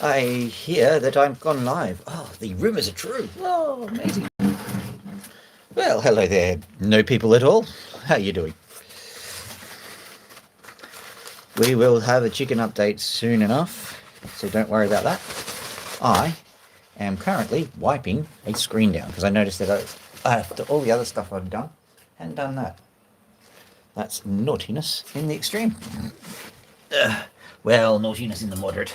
I hear that I've gone live. Oh, the rumours are true. Oh, amazing. Well, hello there, no people at all. How are you doing? We will have a chicken update soon enough, so don't worry about that. I am currently wiping a screen down because I noticed that after all the other stuff I've done, hadn't done that. That's naughtiness in the extreme. Well, naughtiness in the moderate.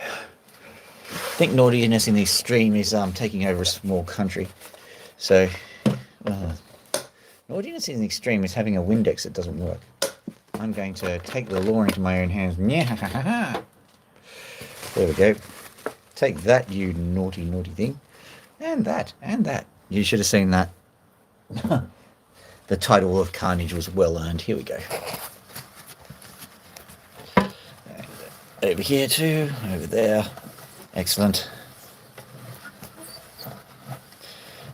I think naughtiness in the extreme is taking over a small country. So, uh, naughtiness in the extreme is having a Windex that doesn't work. I'm going to take the law into my own hands. There we go. Take that, you naughty, naughty thing. And that, and that. You should have seen that. The title of Carnage was well earned. Here we go. And over here too, over there. Excellent.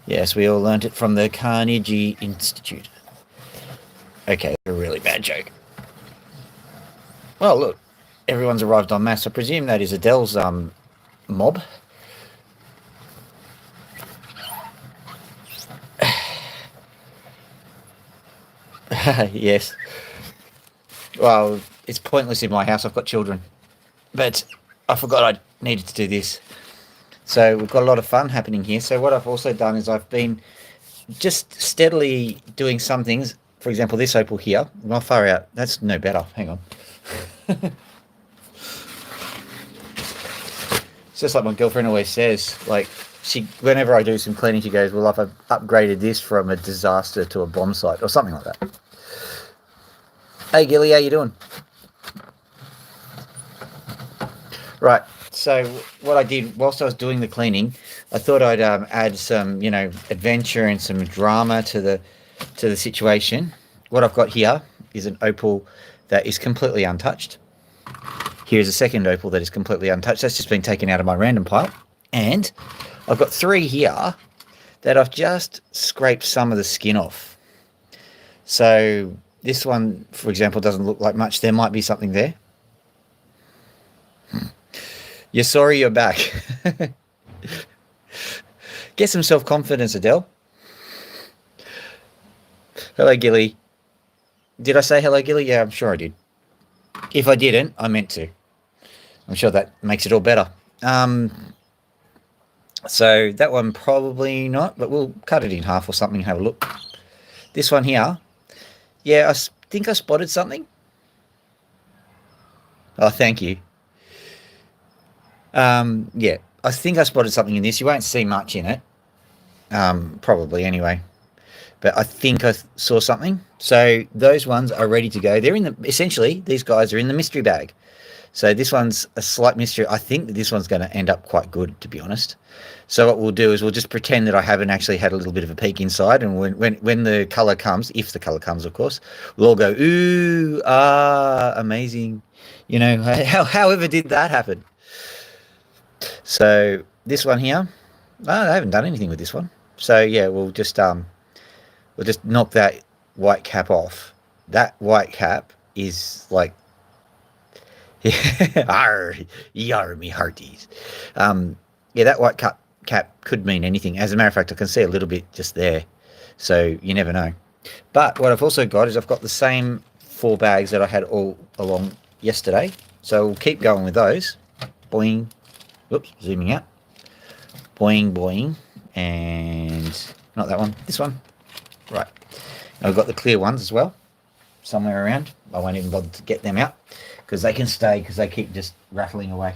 Yes, we all learnt it from the Carnegie Institute. Okay, a really bad joke. Well, look, everyone's arrived en masse. I presume that is Adele's mob. Yes. Well, it's pointless in my house. I've got children. But I forgot I needed to do this. So we've got a lot of fun happening here. So what I've also done is I've been just steadily doing some things. For example, this opal here. Well, far out. That's no better. Hang on. It's just like my girlfriend always says. Like, whenever I do some cleaning, she goes, well, I've upgraded this from a disaster to a bomb site or something like that. Hey, Gilly, how you doing? Right. So what I did whilst I was doing the cleaning, I thought I'd add some, adventure and some drama to the situation. What I've got here is an opal that is completely untouched. Here's a second opal that is completely untouched. That's just been taken out of my random pile. And I've got three here that I've just scraped some of the skin off. So this one, for example, doesn't look like much. There might be something there. You're sorry you're back. Get some self-confidence, Adele. Hello, Gilly. Did I say hello, Gilly? Yeah, I'm sure I did. If I didn't, I meant to. I'm sure that makes it all better. So that one probably not, but we'll cut it in half or something and have a look. This one here, yeah, I think I spotted something. Oh, thank you. Yeah, I think I spotted something in this. You won't see much in it, probably anyway. But I think I saw something. So those ones are ready to go. They're essentially, these guys are in the mystery bag. So this one's a slight mystery. I think that this one's going to end up quite good, to be honest. So what we'll do is we'll just pretend that I haven't actually had a little bit of a peek inside, and when the colour comes, if the colour comes, of course, we'll all go, ooh, amazing. However did that happen? So this one here, I haven't done anything with this one. So yeah, we'll just knock that white cap off. That white cap is like, arr, yar me hearties. Yeah, that white cap could mean anything. As a matter of fact, I can see a little bit just there. So you never know. But what I've also got is I've got the same 4 bags that I had all along yesterday. So we'll keep going with those. Boing. Whoops, zooming out. Boing, boing. And not that one, this one. Right. And I've got the clear ones as well, somewhere around. I won't even bother to get them out because they can stay because they keep just rattling away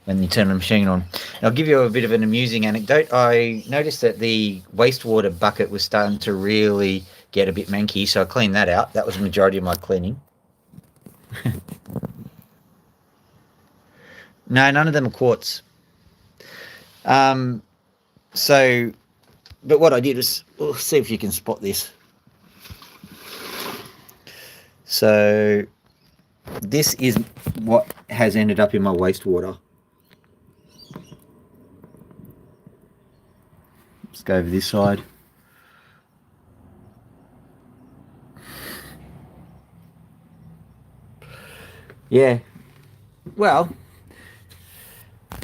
when you turn the machine on. And I'll give you a bit of an amusing anecdote. I noticed that the wastewater bucket was starting to really get a bit manky, so I cleaned that out. That was the majority of my cleaning. No, none of them are quartz. So, but what I did is, we'll see if you can spot this. So, this is what has ended up in my wastewater. Let's go over this side. Yeah. Well,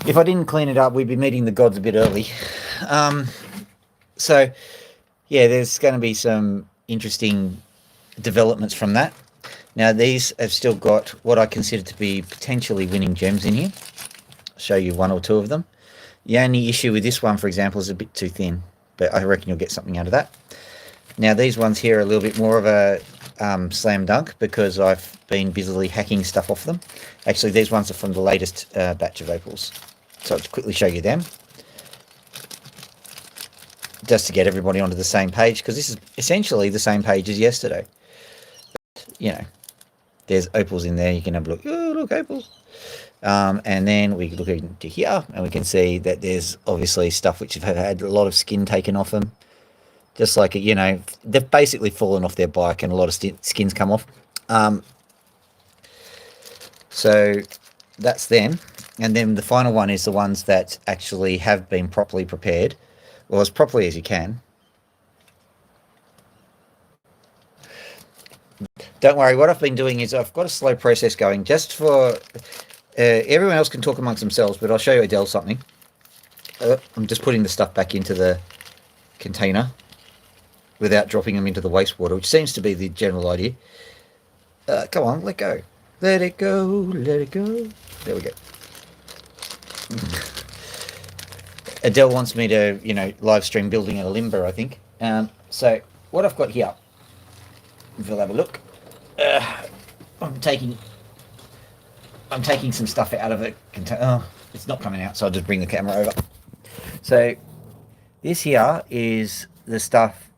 If I didn't clean it up, we'd be meeting the gods a bit early. So, yeah, there's going to be some interesting developments from that. Now, these have still got what I consider to be potentially winning gems in here. I'll show you one or two of them. The only issue with this one, for example, is a bit too thin, but I reckon you'll get something out of that. Now, these ones here are a little bit more of a slam dunk because I've been busily hacking stuff off them. Actually, these ones are from the latest batch of opals. So I'll just quickly show you them. Just to get everybody onto the same page, because this is essentially the same page as yesterday. But, you know, there's opals in there. You can have a look. Oh, look, opals. And then we look into here, and we can see that there's obviously stuff which have had a lot of skin taken off them. Just like, you know, they've basically fallen off their bike and a lot of skins come off. So that's them. And then the final one is the ones that actually have been properly prepared. Well, as properly as you can. Don't worry, what I've been doing is I've got a slow process going just for... everyone else can talk amongst themselves, but I'll show you Adele something. I'm just putting the stuff back into the container without dropping them into the wastewater, which seems to be the general idea. Come on, let go. Let it go, let it go. There we go. Adele wants me to, you know, live stream building a limber, I think. So what I've got here, if you'll have a look, I'm taking some stuff out of a container. Oh, it's not coming out, so I'll just bring the camera over. So this here is the stuff.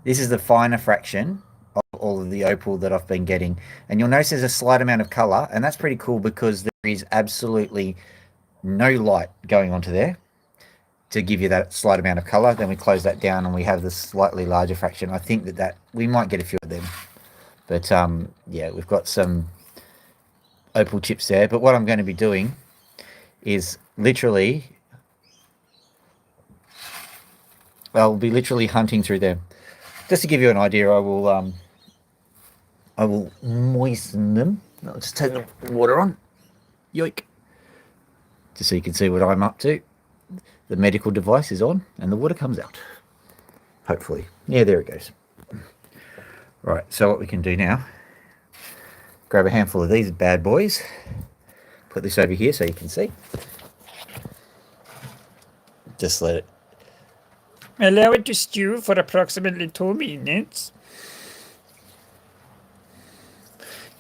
This is the finer fraction of all of the opal that I've been getting. And you'll notice there's a slight amount of color, and that's pretty cool because there is absolutely no light going onto there to give you that slight amount of color. Then we close that down and we have this slightly larger fraction. I think that we might get a few of them. But yeah, we've got some opal chips there. But what I'm going to be doing is literally, I'll be literally hunting through them. Just to give you an idea, I will moisten them. I'll just turn the water on. Yoik. Just so you can see what I'm up to. The medical device is on and the water comes out. Hopefully. Yeah, there it goes. Right, so what we can do now, grab a handful of these bad boys, put this over here so you can see. Just let it. Allow it to stew for approximately 2 minutes.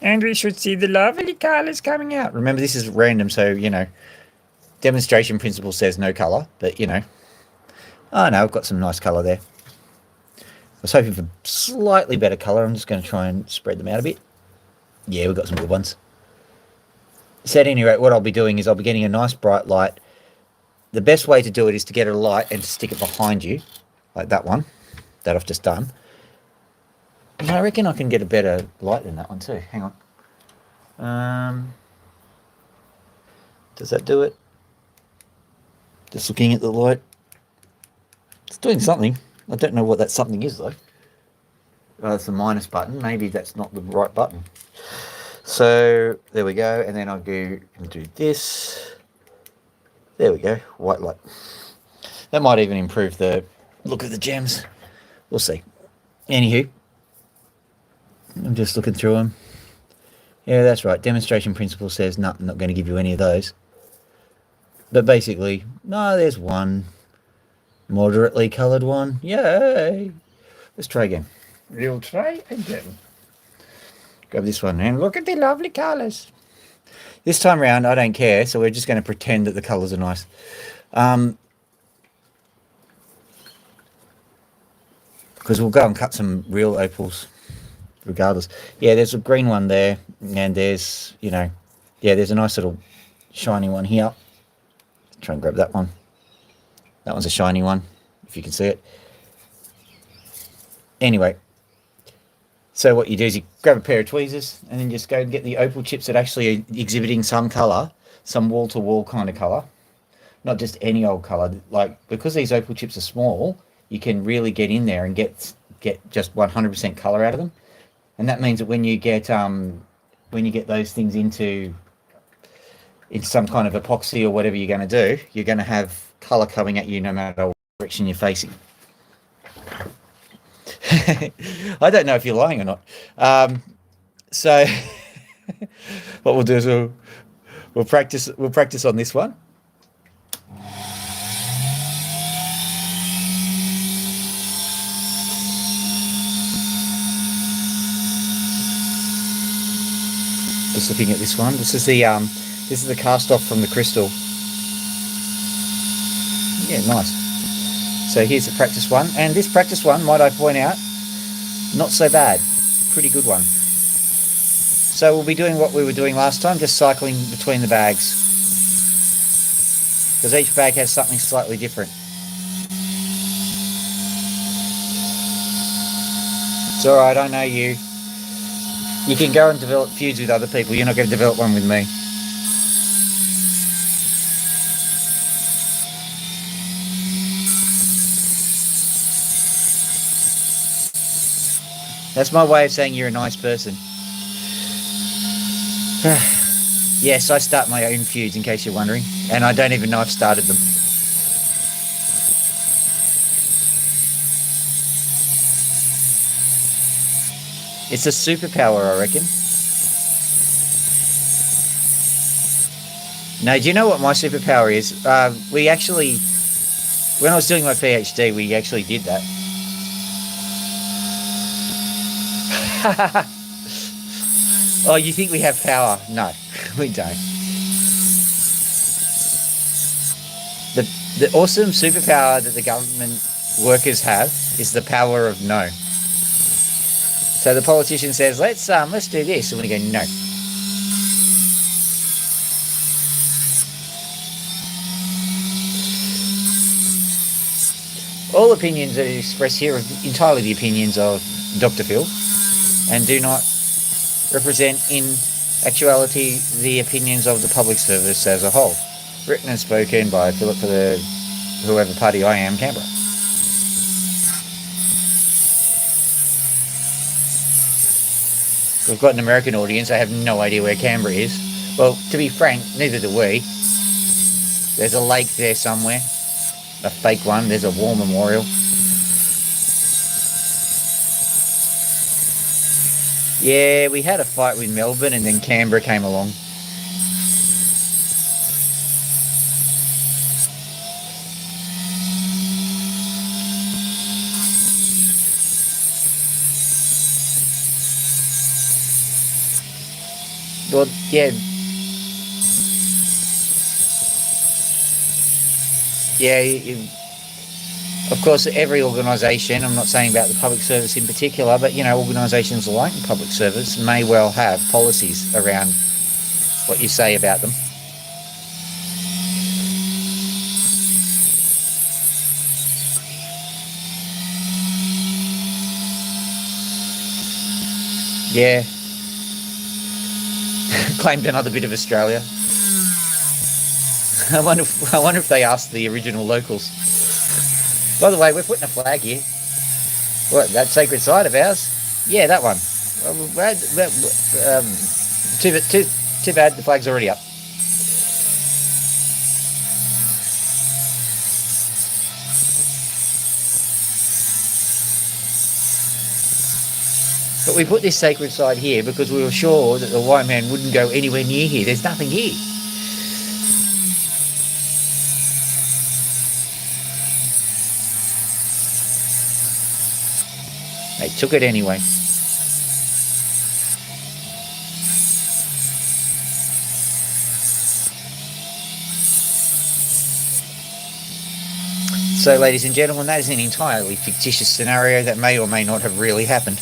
And we should see the lovely colors coming out. Remember, this is random, so, you know, demonstration principle says no color, but, you know. Oh, no, I've got some nice color there. I was hoping for slightly better color. I'm just going to try and spread them out a bit. Yeah, we've got some good ones. So at any rate, what I'll be doing is I'll be getting a nice bright light. The best way to do it is to get a light and stick it behind you, like that one that I've just done. And I reckon I can get a better light than that one too. Hang on. Does that do it? Just looking at the light. It's doing something. I don't know what that something is though. Oh, it's the minus button. Maybe that's not the right button. So there we go. And then I'll go and do this. There we go. White light. That might even improve the look of the gems. We'll see. Anywho, I'm just looking through them. Yeah, that's right. Demonstration principle says, no, I'm not going to give you any of those. But basically, no, there's one moderately coloured one. Yay! Let's try again. We'll try again. Grab this one and look at the lovely colours. This time round, I don't care, so we're just going to pretend that the colours are nice. Because we'll go and cut some real opals regardless. Yeah, there's a green one there, and there's, you know, yeah, there's a nice little shiny one here. Try and grab that one. That one's a shiny one, if you can see it. Anyway, so what you do is you grab a pair of tweezers and then just go and get the opal chips that actually are exhibiting some colour, some wall-to-wall kind of colour, not just any old colour. Like, because these opal chips are small, you can really get in there and get just 100% colour out of them. And that means that when you get those things into in some kind of epoxy or whatever you're going to do, you're going to have colour coming at you no matter what direction you're facing. I don't know if you're lying or not. So what we'll do is we'll practice on this one. Just looking at this one. This is the cast off from the crystal. Yeah, nice. So here's the practice one, and this practice one, might I point out, not so bad. Pretty good one. So we'll be doing what we were doing last time, just cycling between the bags, because each bag has something slightly different. It's all right. I know you. You can go and develop feuds with other people. You're not going to develop one with me. That's my way of saying you're a nice person. Yes, I start my own feuds, in case you're wondering. And I don't even know I've started them. It's a superpower, I reckon. No, do you know what my superpower is? We actually, when I was doing my PhD, we actually did that. Oh, you think we have power? No, we don't. The awesome superpower that the government workers have is the power of no. So the politician says, let's do this, and we go, no. All opinions that are expressed here are entirely the opinions of Dr. Phil, and do not represent in actuality the opinions of the public service as a whole. Written and spoken by Philip for the whoever party I am, Canberra. We've got an American audience. I have no idea where Canberra is. Well, to be frank, neither do we. There's a lake there somewhere. A fake one. There's a war memorial. Yeah, we had a fight with Melbourne and then Canberra came along. Well, yeah. Yeah, of course, every organisation, I'm not saying about the public service in particular, but, you know, organisations like the public service may well have policies around what you say about them. Yeah. Claimed another bit of Australia. I wonder if they asked the original locals. By the way, we're putting a flag here. What, that sacred site of ours? Yeah, that one. Too bad, the flag's already up. But we put this sacred site here because we were sure that the white man wouldn't go anywhere near here. There's nothing here. They took it anyway. So, ladies and gentlemen, that is an entirely fictitious scenario that may or may not have really happened.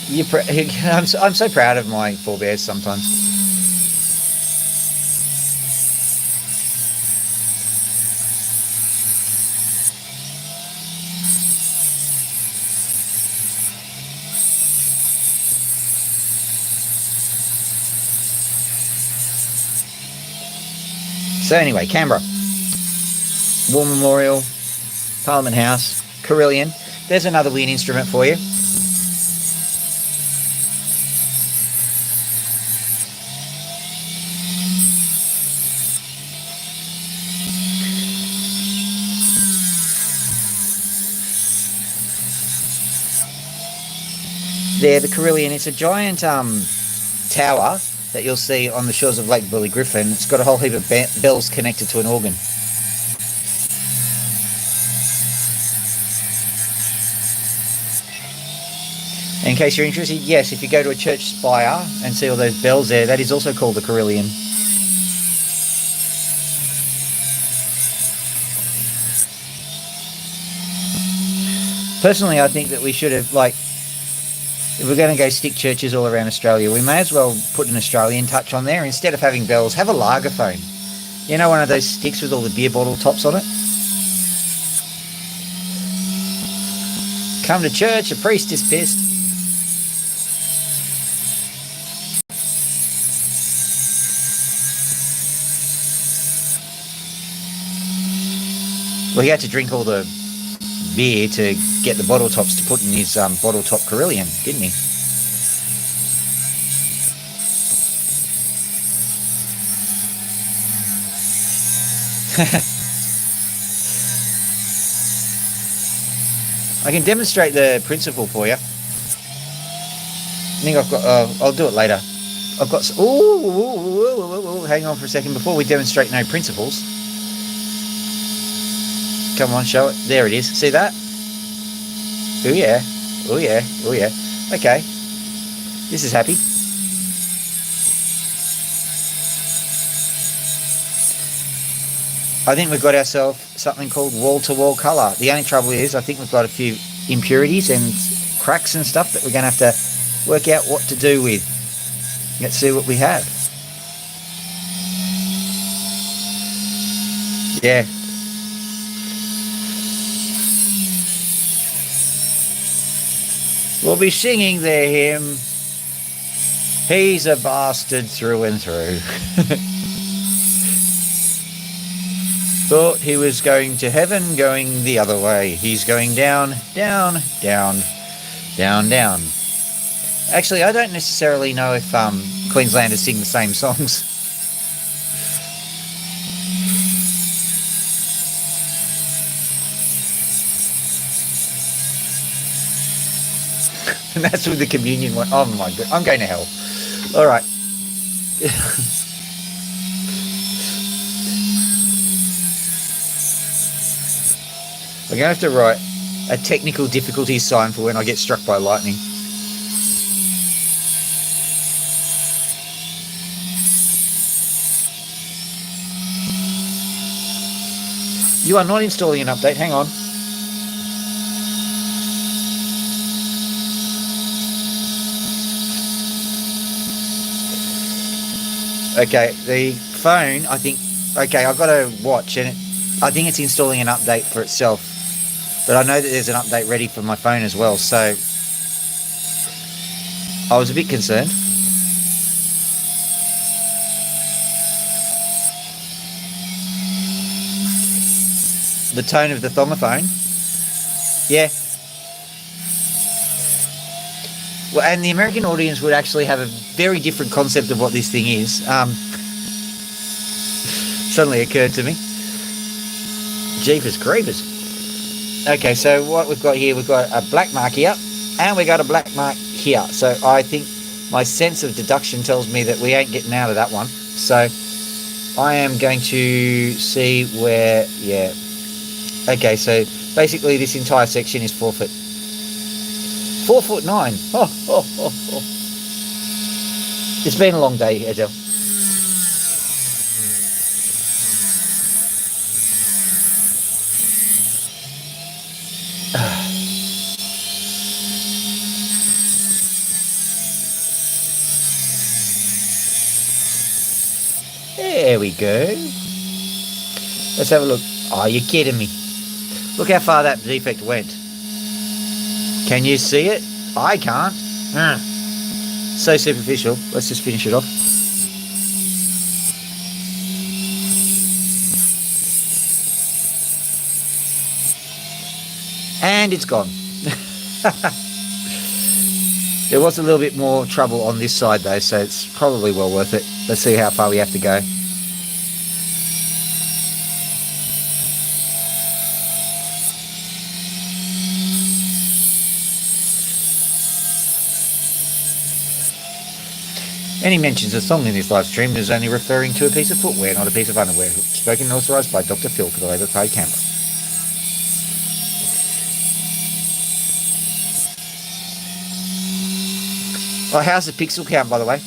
I'm so proud of my forebears sometimes. So anyway, Canberra. War Memorial, Parliament House, carillon. There's another wind instrument for you. there, the Carillon. It's a giant tower that you'll see on the shores of Lake Bully Griffin. It's got a whole heap of bells connected to an organ. In case you're interested, yes, if you go to a church spire and see all those bells there, that is also called the Carillon. Personally, I think that we should have, like, if we're going to go stick churches all around Australia, we may as well put an Australian touch on there. Instead of having bells, have a lagerphone. You know, one of those sticks with all the beer bottle tops on it? Come to church, a priest is pissed. Well, he had to drink all the beer to get the bottle tops to put in his bottle top Carillon, didn't he? I can demonstrate the principle for you. I think I've got. I'll do it later. I've got. Ooh, hang on for a second before we demonstrate no principles. Come on, show it. There it is. See that? Oh yeah. Oh yeah. Oh yeah. Okay. This is happy. I think we've got ourselves something called wall-to-wall colour. The only trouble is I think we've got a few impurities and cracks and stuff that we're going to have to work out what to do with. Let's see what we have. Yeah. We'll be singing their hymn. He's a bastard through and through. Thought he was going to heaven, going the other way. He's going down, down, down, down, down. Actually, I don't necessarily know if Queenslanders sing the same songs. And that's with the communion one. Oh my God, I'm going to hell. All right. I'm going to have to write a technical difficulty sign for when I get struck by lightning. You are not installing an update. Hang on. Okay, the phone, I think... Okay, I've got to watch, and I think it's installing an update for itself. But I know that there's an update ready for my phone as well, so... I was a bit concerned. The tone of the Thomophone. Yeah. Well, and the American audience would actually have a very different concept of what this thing is. Suddenly occurred to me. Jeepers creepers. Okay, so what we've got here, we've got a black mark here, and we got a black mark here. So I think my sense of deduction tells me that we ain't getting out of that one. So I am going to see where, yeah. Okay, so basically this entire section is 4 foot. 4'9". Oh. It's been a long day, Adele. There we go. Let's have a look. Oh, you're kidding me. Look how far that defect went. Can you see it? I can't. So superficial. Let's just finish it off. And it's gone. There was a little bit more trouble on this side though, so it's probably well worth it. Let's see how far we have to go. Any mentions of song in this live stream is only referring to a piece of footwear, not a piece of underwear. Spoken and authorised by Dr. Phil for the Labour Party Canberra. Oh, how's the pixel count, by the way?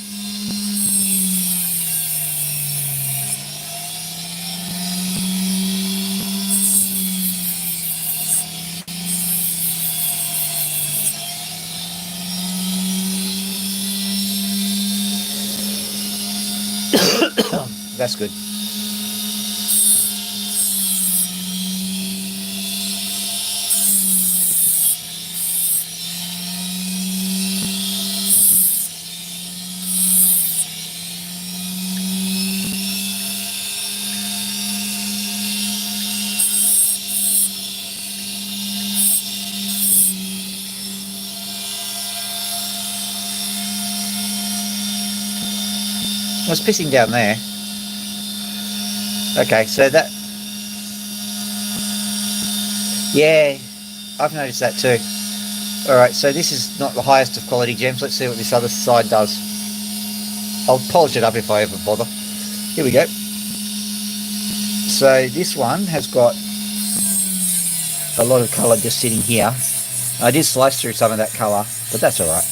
That's good. I was pissing down there. Okay, so that... Yeah, I've noticed that too. Alright, so this is not the highest of quality gems. Let's see what this other side does. I'll polish it up if I ever bother. Here we go. So this one has got a lot of colour just sitting here. I did slice through some of that colour, but that's alright.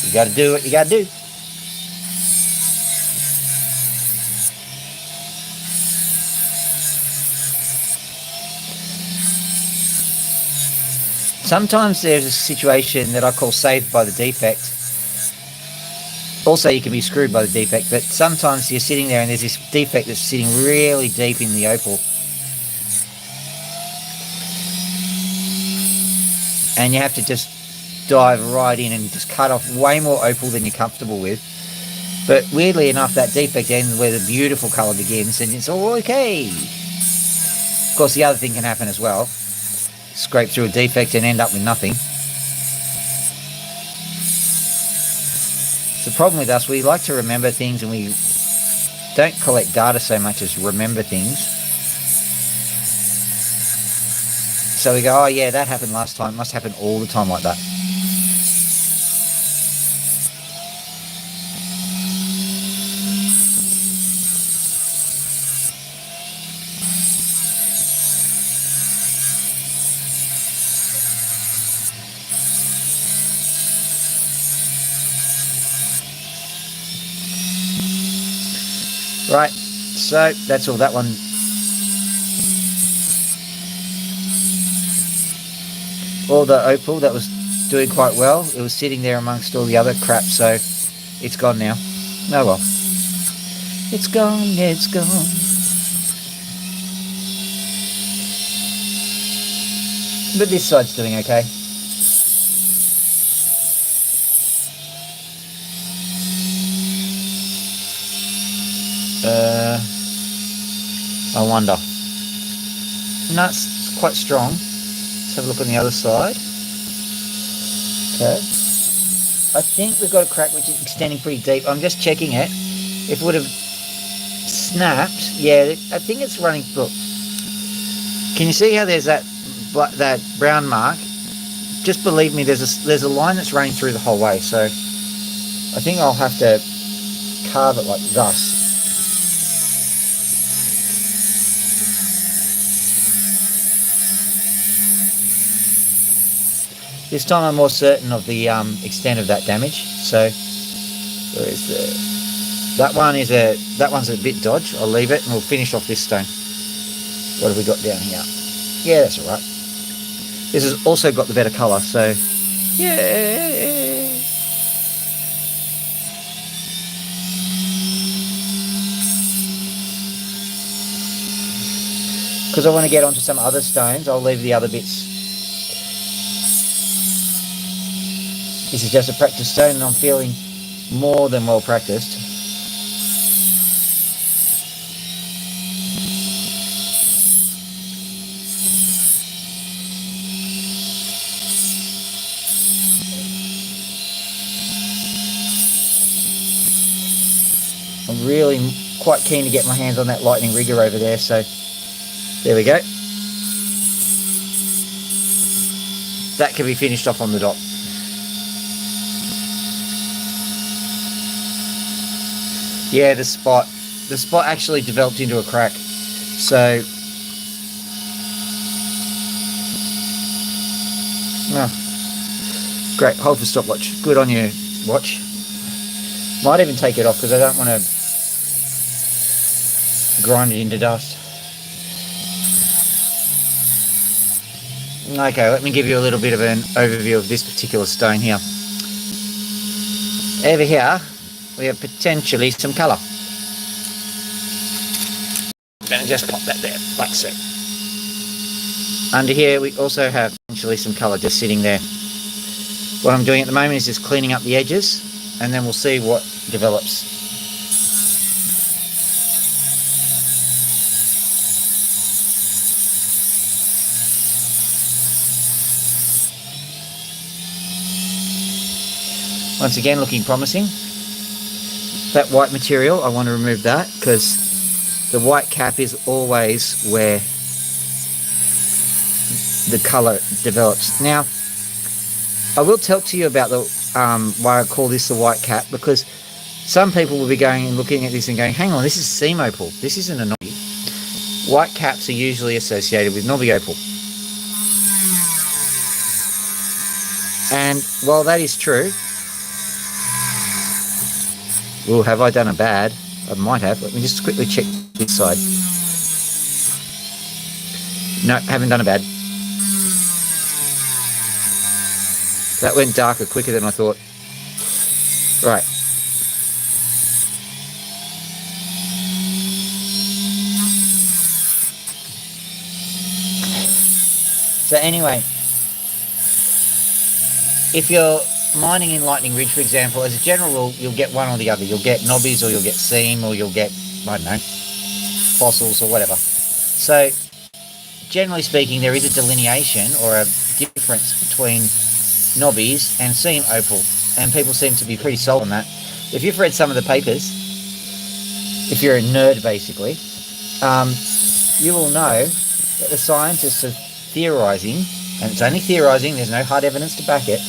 You gotta do what you gotta do. Sometimes there's a situation that I call saved by the defect. Also, you can be screwed by the defect, but sometimes you're sitting there and there's this defect that's sitting really deep in the opal. And you have to just dive right in and just cut off way more opal than you're comfortable with. But weirdly enough, that defect ends where the beautiful colour begins and it's all okay. Of course, the other thing can happen as well. Scrape through a defect and end up with nothing. It's the problem with us, we like to remember things and we don't collect data so much as remember things. So we go, oh yeah, that happened last time, it must happen all the time like that. Right, so that's all that one. All the opal that was doing quite well, it was sitting there amongst all the other crap, so it's gone now. Oh well. It's gone, yeah, it's gone. But this side's doing okay. I wonder. No, it's quite strong. Let's have a look on the other side. Okay. I think we've got a crack which is extending pretty deep. I'm just checking it. If it would have snapped, yeah, I think it's running. Look, can you see how there's that brown mark? Just believe me, there's a line that's running through the whole way. So I think I'll have to carve it like thus. This time I'm more certain of the extent of that damage. So where is that one's a bit dodge. I'll leave it and we'll finish off this stone. What have we got down here? Yeah, that's alright. This has also got the better colour, so yeah. Because I want to get onto some other stones, I'll leave the other bits. This is just a practice stone and I'm feeling more than well practiced. I'm really quite keen to get my hands on that lightning rigger over there, so there we go. That can be finished off on the dot. Yeah, the spot actually developed into a crack. So, oh, great. Hold for stopwatch. Good on you, watch. Might even take it off because I don't want to grind it into dust. Okay, let me give you a little bit of an overview of this particular stone here. Over here, we have potentially some colour. Then just pop that there, like so. Under here, we also have potentially some colour just sitting there. What I'm doing at the moment is just cleaning up the edges, and then we'll see what develops. Once again, looking promising. That white material, I want to remove that because the white cap is always where the colour develops. Now, I will talk to you about the why I call this the white cap, because some people will be going and looking at this and going, hang on, this is seam opal. This isn't a knobby. White caps are usually associated with knobby opal. And while that is true, well, have I done a bad? I might have. Let me just quickly check this side. No, haven't done a bad. That went darker quicker than I thought. Right. So anyway, if you're mining in Lightning Ridge, for example, as a general rule, you'll get one or the other. You'll get knobbies, or you'll get seam, or you'll get, I don't know, fossils or whatever. So, generally speaking, there is a delineation or a difference between knobbies and seam opal, and people seem to be pretty sold on that. If you've read some of the papers, if you're a nerd basically, you will know that the scientists are theorizing, and it's only theorizing, there's no hard evidence to back it.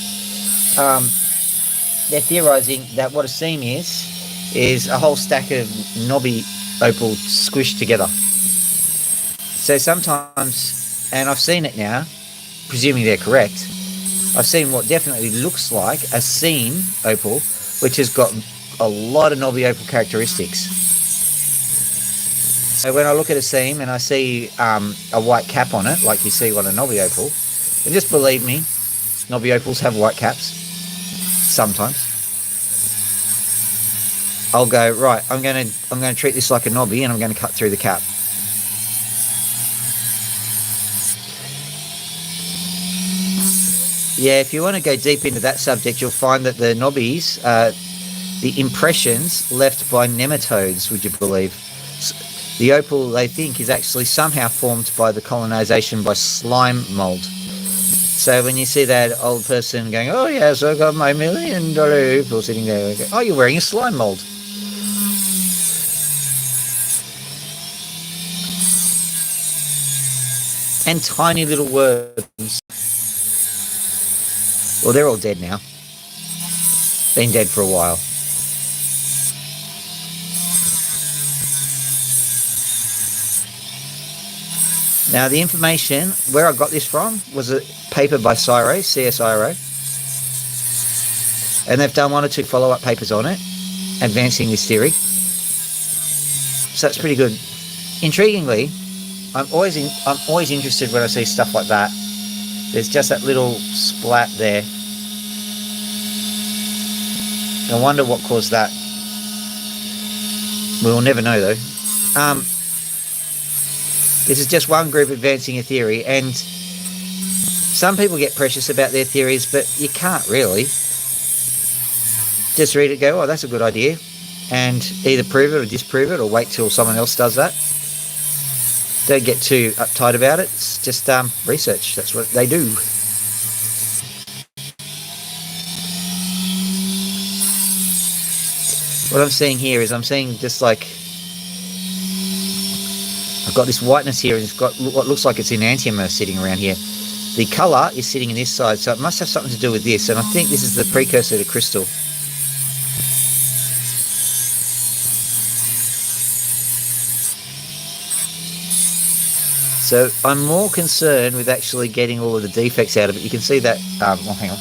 They're theorizing that what a seam is a whole stack of knobby opal squished together. So sometimes, and I've seen it now, presuming they're correct, I've seen what definitely looks like a seam opal, which has got a lot of knobby opal characteristics. So when I look at a seam and I see a white cap on it, like you see on a knobby opal, and just believe me, knobby opals have white caps. Sometimes. I'll go, right, I'm going to treat this like a knobby, and I'm going to cut through the cap. Yeah, if you want to go deep into that subject, you'll find that the knobbies, the impressions left by nematodes, would you believe? The opal, they think, is actually somehow formed by the colonization by slime mold. So when you see that old person going, oh yes, I got my $1 million opal sitting there, oh, you're wearing a slime mold. And tiny little worms. Well, they're all dead now. Been dead for a while. Now, the information, where I got this from, was a paper by CSIRO. And they've done 1 or 2 follow-up papers on it, advancing this theory. So that's pretty good. Intriguingly, I'm always interested when I see stuff like that. There's just that little splat there. I wonder what caused that. We'll never know, though. This is just one group advancing a theory, and some people get precious about their theories, but you can't really. Just read it, go, oh, that's a good idea, and either prove it or disprove it, or wait till someone else does that. Don't get too uptight about it. It's just research. That's what they do. What I'm seeing here is I'm seeing just like, I've got this whiteness here, and it's got what looks like it's enantiomer sitting around here. The colour is sitting in this side, so it must have something to do with this, and I think this is the precursor to crystal. So I'm more concerned with actually getting all of the defects out of it. You can see that, well, hang on.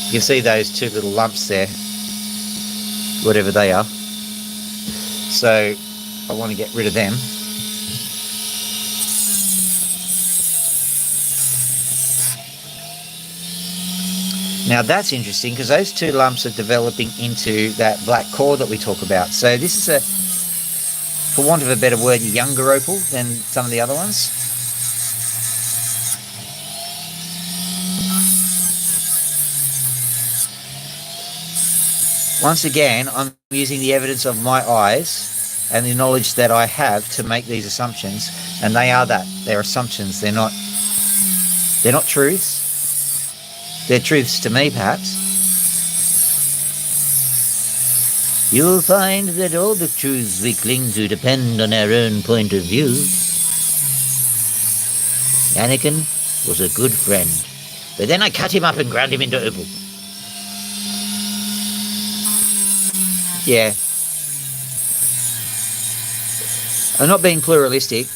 You can see those two little lumps there, whatever they are. So I want to get rid of them. Now that's interesting because those two lumps are developing into that black core that we talk about. So this is a, for want of a better word, a younger opal than some of the other ones. Once again, I'm using the evidence of my eyes and the knowledge that I have to make these assumptions, and they are that. They're assumptions. They're not truths. They're truths to me, perhaps. You'll find that all the truths we cling to depend on our own point of view. Anakin was a good friend, but then I cut him up and ground him into opal. Yeah. I'm not being pluralistic.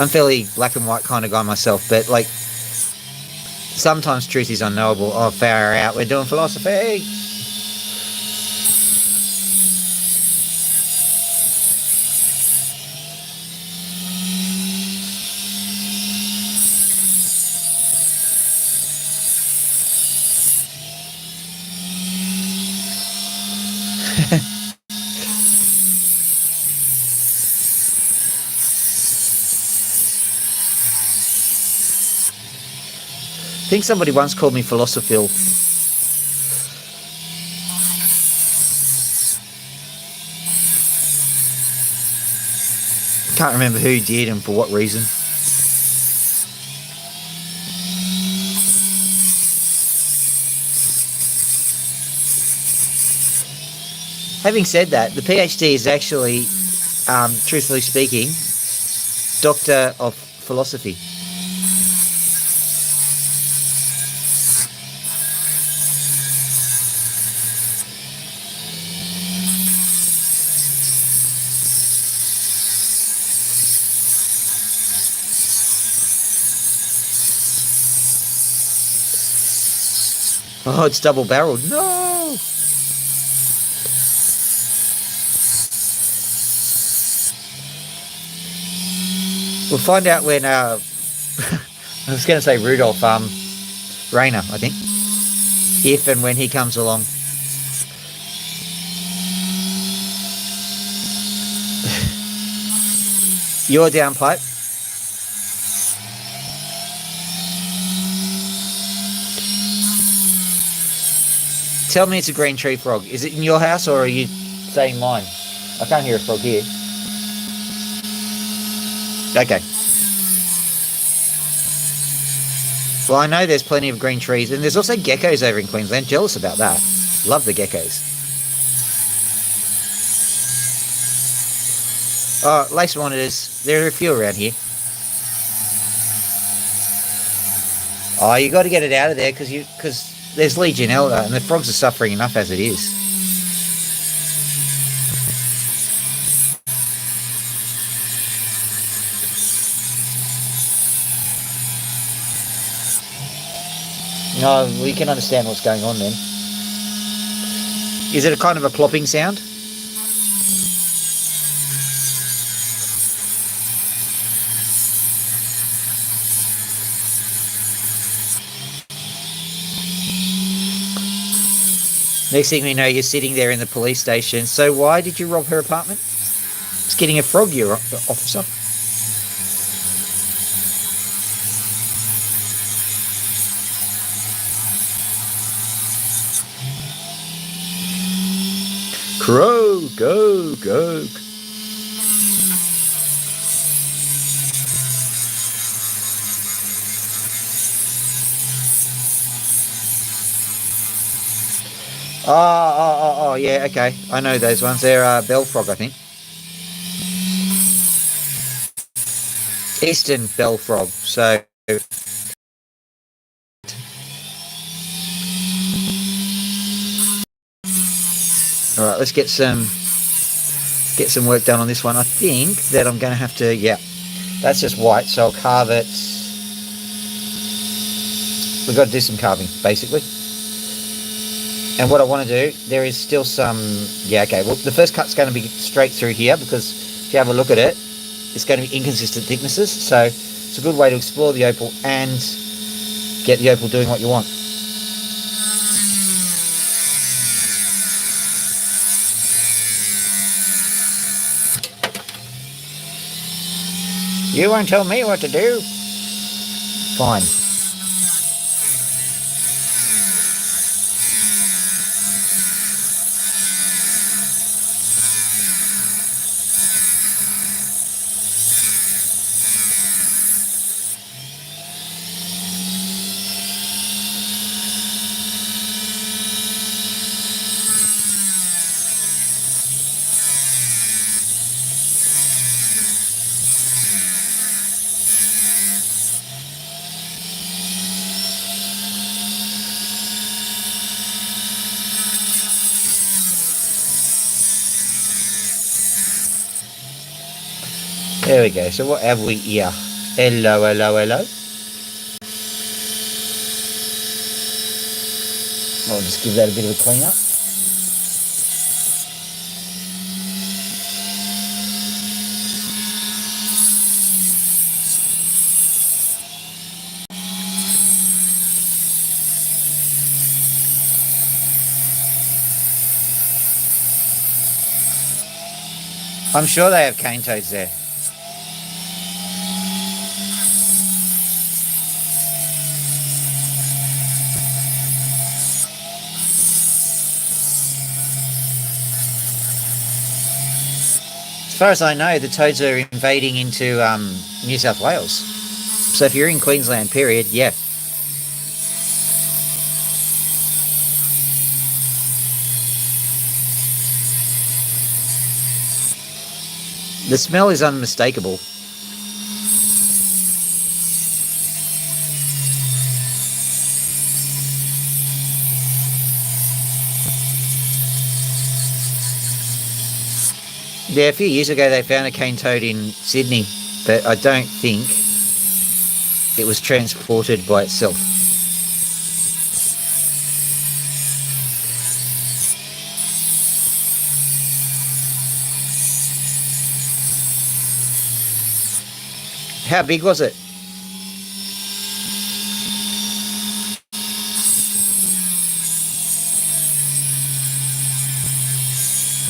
I'm fairly black and white kind of guy myself, but like, sometimes truth is unknowable. Oh, far out, we're doing philosophy. I think somebody once called me philosophil. Can't remember who did and for what reason. Having said that, the PhD is actually, truthfully speaking, Doctor of Philosophy. Oh, it's double-barreled. No! We'll find out when, I was going to say Rudolph, Rayner, I think. If and when he comes along. You're down, Pipe. Tell me it's a green tree frog. Is it in your house or are you saying mine? I can't hear a frog here. Okay. Well, I know there's plenty of green trees, and there's also geckos over in Queensland. Jealous about that. Love the geckos. Oh, lace monitors. There are a few around here. Oh, you got to get it out of there because there's Legionella, and the frogs are suffering enough as it is. No, we can understand what's going on then. Is it a kind of a plopping sound? Next thing we know, you're sitting there in the police station. So why did you rob her apartment? It's getting a frog, you officer. Crow, go, go. Oh, yeah, okay. I know those ones. They're bell frog, I think. Eastern bell frog. So all right, let's get some work done on this one. I think that I'm going to have to, That's just white, so I'll carve it. We've got to do some carving, basically. And what I want to do, there is still some... Yeah, okay. Well, the first cut's going to be straight through here because if you have a look at it, it's going to be inconsistent thicknesses. So it's a good way to explore the opal and get the opal doing what you want. You won't tell me what to do? Fine. There we go. So what have we here? Hello, hello, hello. I'll just give that a bit of a clean up. I'm sure they have cane toads there. As far as I know, the toads are invading into New South Wales. So if you're in Queensland, period, yeah. The smell is unmistakable. Yeah, a few years ago they found a cane toad in Sydney, but I don't think it was transported by itself. How big was it?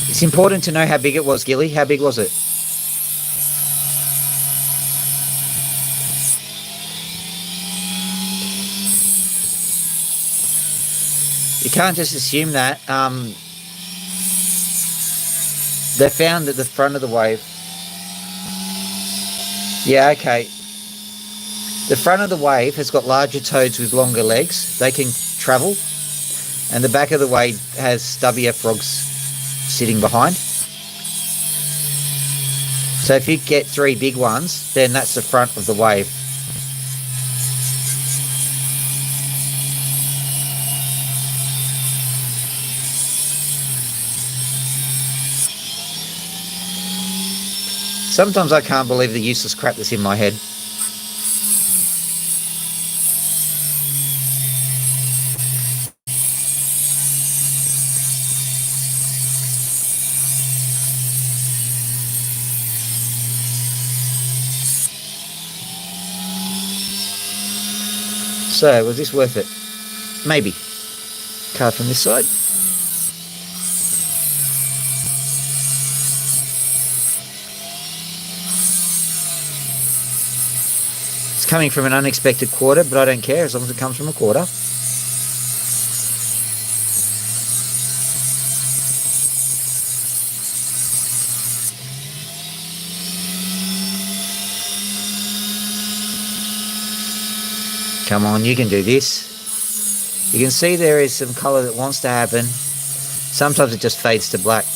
It's important to know how big it was, Gilly. How big was it? You can't just assume that. They found at the front of the wave. Yeah, okay. The front of the wave has got larger toads with longer legs. They can travel. And the back of the wave has stubbier frogs sitting behind. So if you get 3 big ones, then that's the front of the wave. Sometimes I can't believe the useless crap that's in my head. So, was this worth it? Maybe. Card from this side. It's coming from an unexpected quarter, but I don't care as long as it comes from a quarter. Come on, you can do this. You can see there is some colour that wants to happen. Sometimes it just fades to black.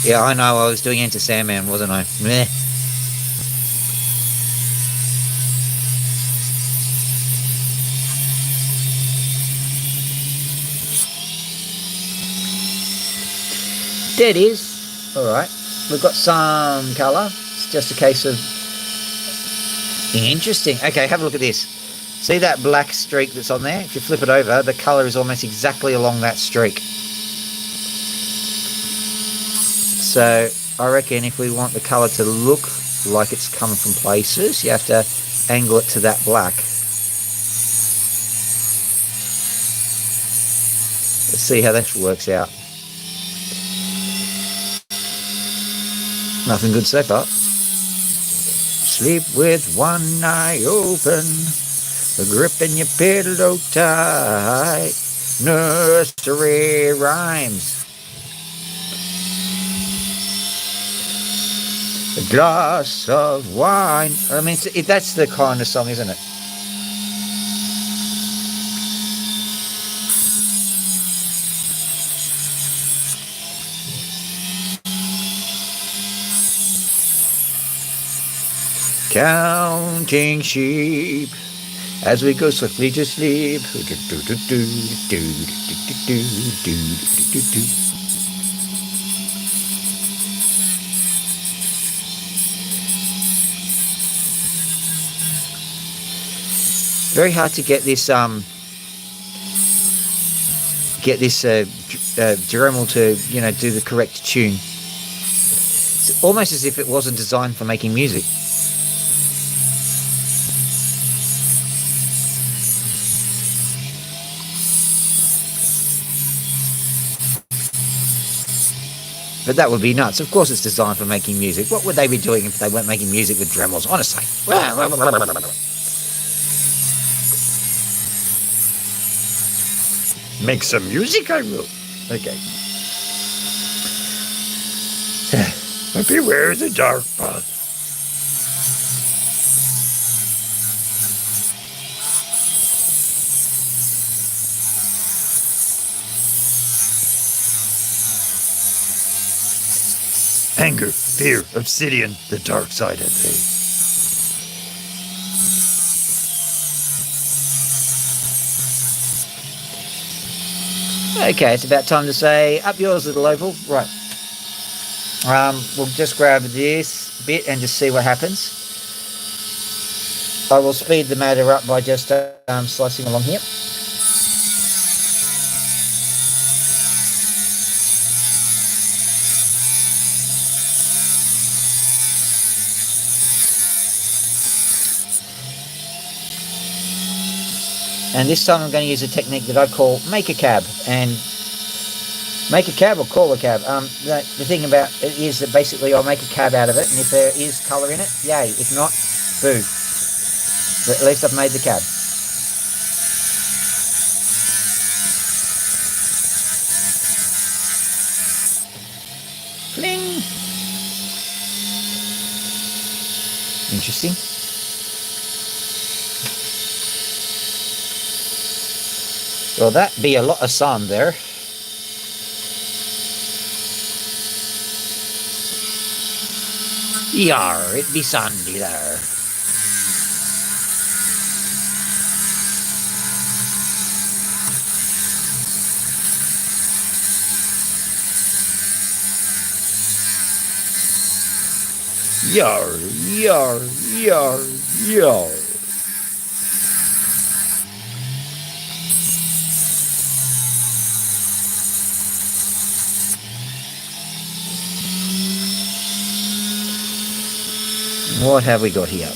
Yeah, I know. I was doing Enter Sandman, wasn't I? Meh. There it is. All right. We've got some colour. It's just a case of... Interesting. Okay, have a look at this. See that black streak that's on there? If you flip it over, the colour is almost exactly along that streak. So I reckon if we want the colour to look like it's coming from places, you have to angle it to that black. Let's see how that works out. Nothing good so far. Sleep with one eye open, gripping your pillow tight. Nursery rhymes. A glass of wine. I mean, that's the kind of song, isn't it? Counting sheep as we go swiftly to sleep. Very hard to get this Dremel to do the correct tune. It's almost as if it wasn't designed for making music. But that would be nuts. Of course it's designed for making music. What would they be doing if they weren't making music with Dremels? Honestly. Make some music, I will. Okay. Beware the dark path. Anger, fear, obsidian, the dark side of thee. Okay, it's about time to say, up yours, little opal. Right. We'll just grab this bit and just see what happens. I will speed the matter up by just slicing along here. And this time I'm going to use a technique that I call make a cab. And make a cab or call a cab. The thing about it is that basically I'll make a cab out of it, and if there is colour in it, yay. If not, boo. But at least I've made the cab. Fling! Interesting. Well, that be a lot of sun there. Yar, it be sandy there. Yar, yar, yar, yar. What have we got here?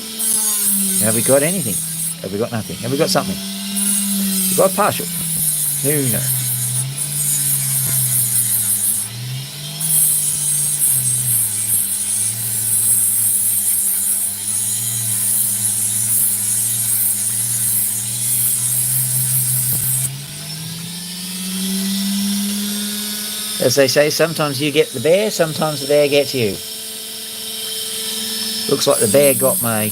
Have we got anything? Have we got nothing? Have we got something? We've got partial. Who knows? As they say, sometimes you get the bear, sometimes the bear gets you. Looks like the bear got me.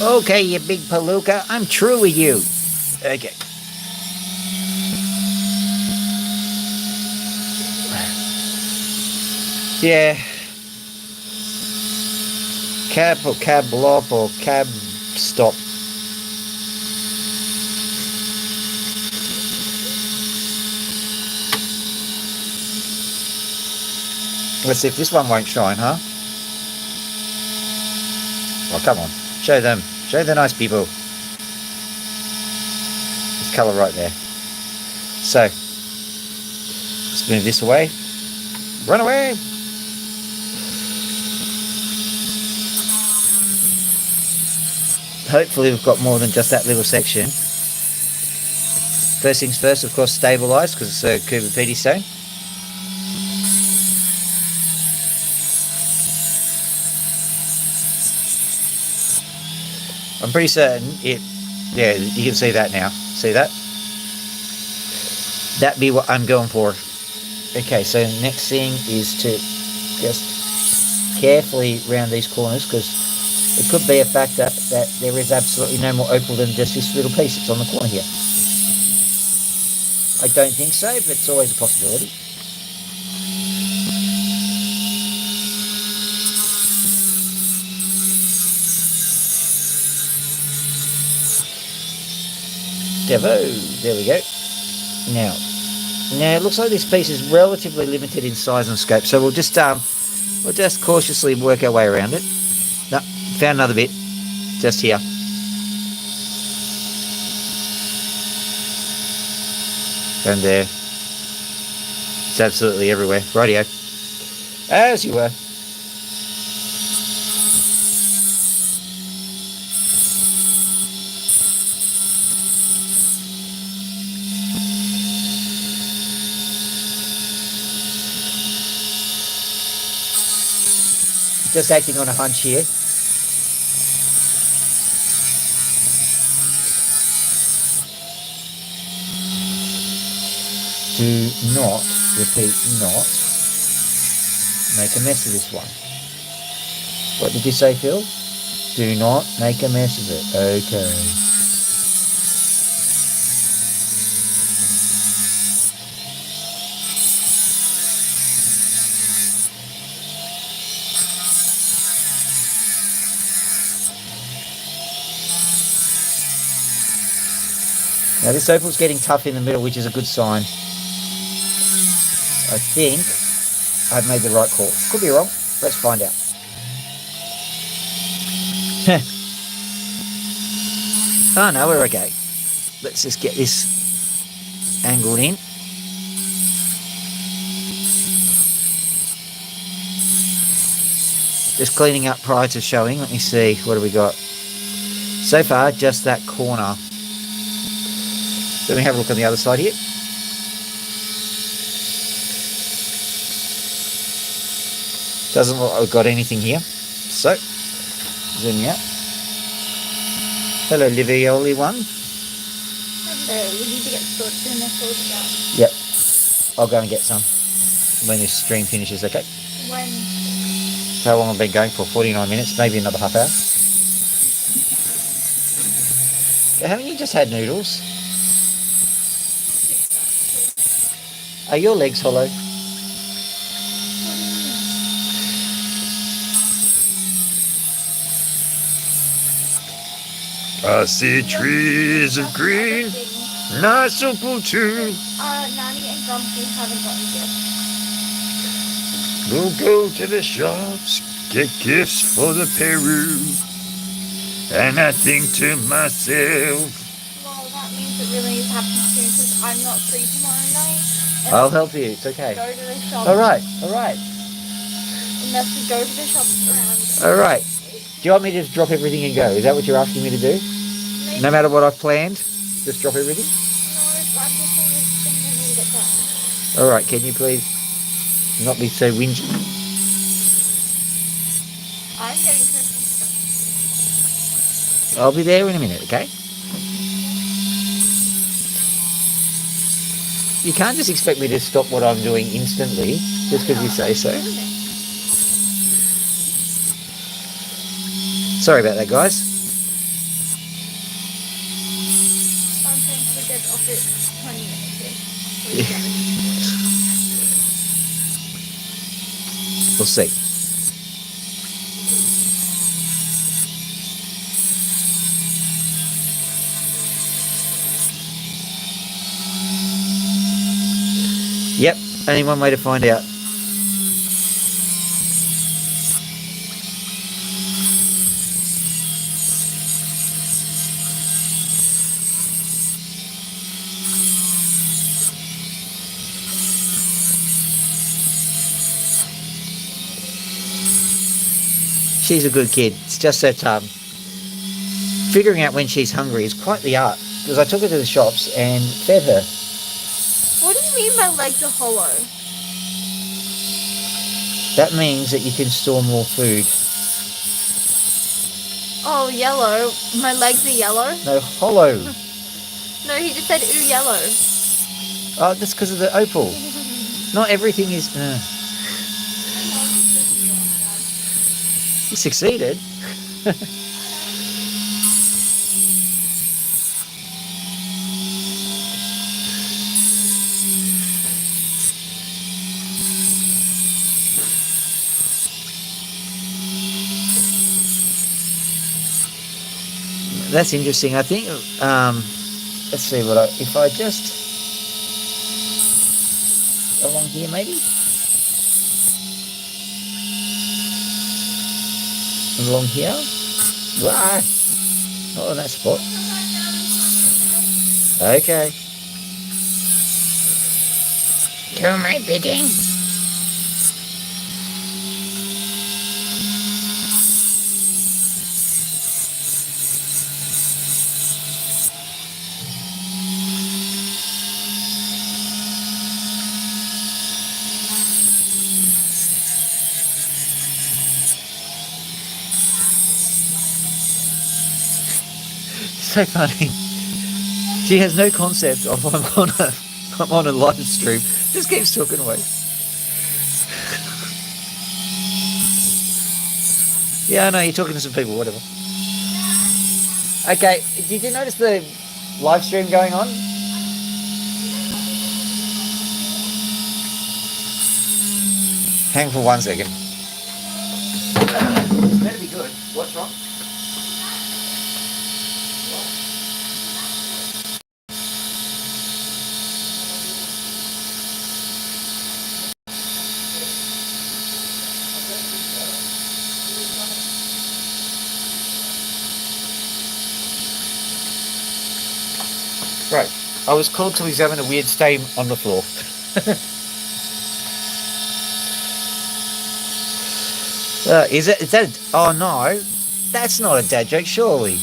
Okay, you big palooka, I'm true with you. Okay. Yeah. Cab or cab lop or cab stop. Let's see if this one won't shine, huh? Oh, come on. Show them. Show the nice people. This colour right there. So, let's move this away. Run away! Hopefully we've got more than just that little section. First things first, of course, stabilise, because it's a Cooper Pedy stone. I'm pretty certain it, yeah, you can see that now. See that? That'd be what I'm going for. Okay, so next thing is to just carefully round these corners, because it could be a factor that there is absolutely no more opal than just this little piece that's on the corner here. I don't think so, but it's always a possibility. Devo, there we go. Now it looks like this piece is relatively limited in size and scope, so we'll just cautiously work our way around it. No, found another bit, just here. And there. It's absolutely everywhere. Rightio. As you were. Just acting on a hunch here. Do not, repeat, not make a mess of this one. What did you say, Phil? Do not make a mess of it. Okay. Now this opal's getting tough in the middle, which is a good sign. I think I've made the right call. Could be wrong. Let's find out. Oh no, we're okay. Let's just get this angled in. Just cleaning up prior to showing. Let me see, what do we got? So far, just that corner. Let me have a look on the other side here. Doesn't look like we've got anything here. So, zoom out. Hello, Livioli one. Hello, we need to get sorted and then sorted out. Yep. I'll go and get some when this stream finishes, okay? When? How long have I been going for? 49 minutes, maybe another half hour. Haven't you just had noodles? Are your legs hollow? I see trees of green, nice opal too. Nanny and Grumpy haven't gotten gifts. We'll go to the shops, get gifts for the Peru. And I think to myself, Well, that means it really needs to happen soon because I'm not free tomorrow night. I'll help you, it's okay. Go to the shop. Alright. Unless we go to the shops around. Alright. Do you want me to just drop everything and go? Is that what you're asking me to do? Maybe. No matter what I've planned? Just drop everything? No, I'm just saying there's things I need to get done. Alright, can you please not be so whingy? I'm getting Christmas stuff. I'll be there in a minute, okay? You can't just expect me to stop what I'm doing instantly, just because you say so. Sorry about that, guys. We'll see. Yep, only one way to find out. She's a good kid. It's just that figuring out when she's hungry is quite the art. Because I took her to the shops and fed her. What do you mean my legs are hollow? That means that you can store more food. Oh, yellow. My legs are yellow? No, hollow. No, he just said ooh, yellow. Oh, that's because of the opal. Not everything is... You succeeded. That's interesting. I think, let's see what if I just, along here maybe? Along here? Ah, not on that spot. Okay. Do my bidding. So funny. She has no concept of I'm on a live stream. Just keeps talking away. Yeah, I know, you're talking to some people, whatever. Okay, did you notice the live stream going on? Hang for 1 second. This better be good. What's wrong? Right. I was called to examine a weird stain on the floor. Is that? Oh no, that's not a dad joke, surely.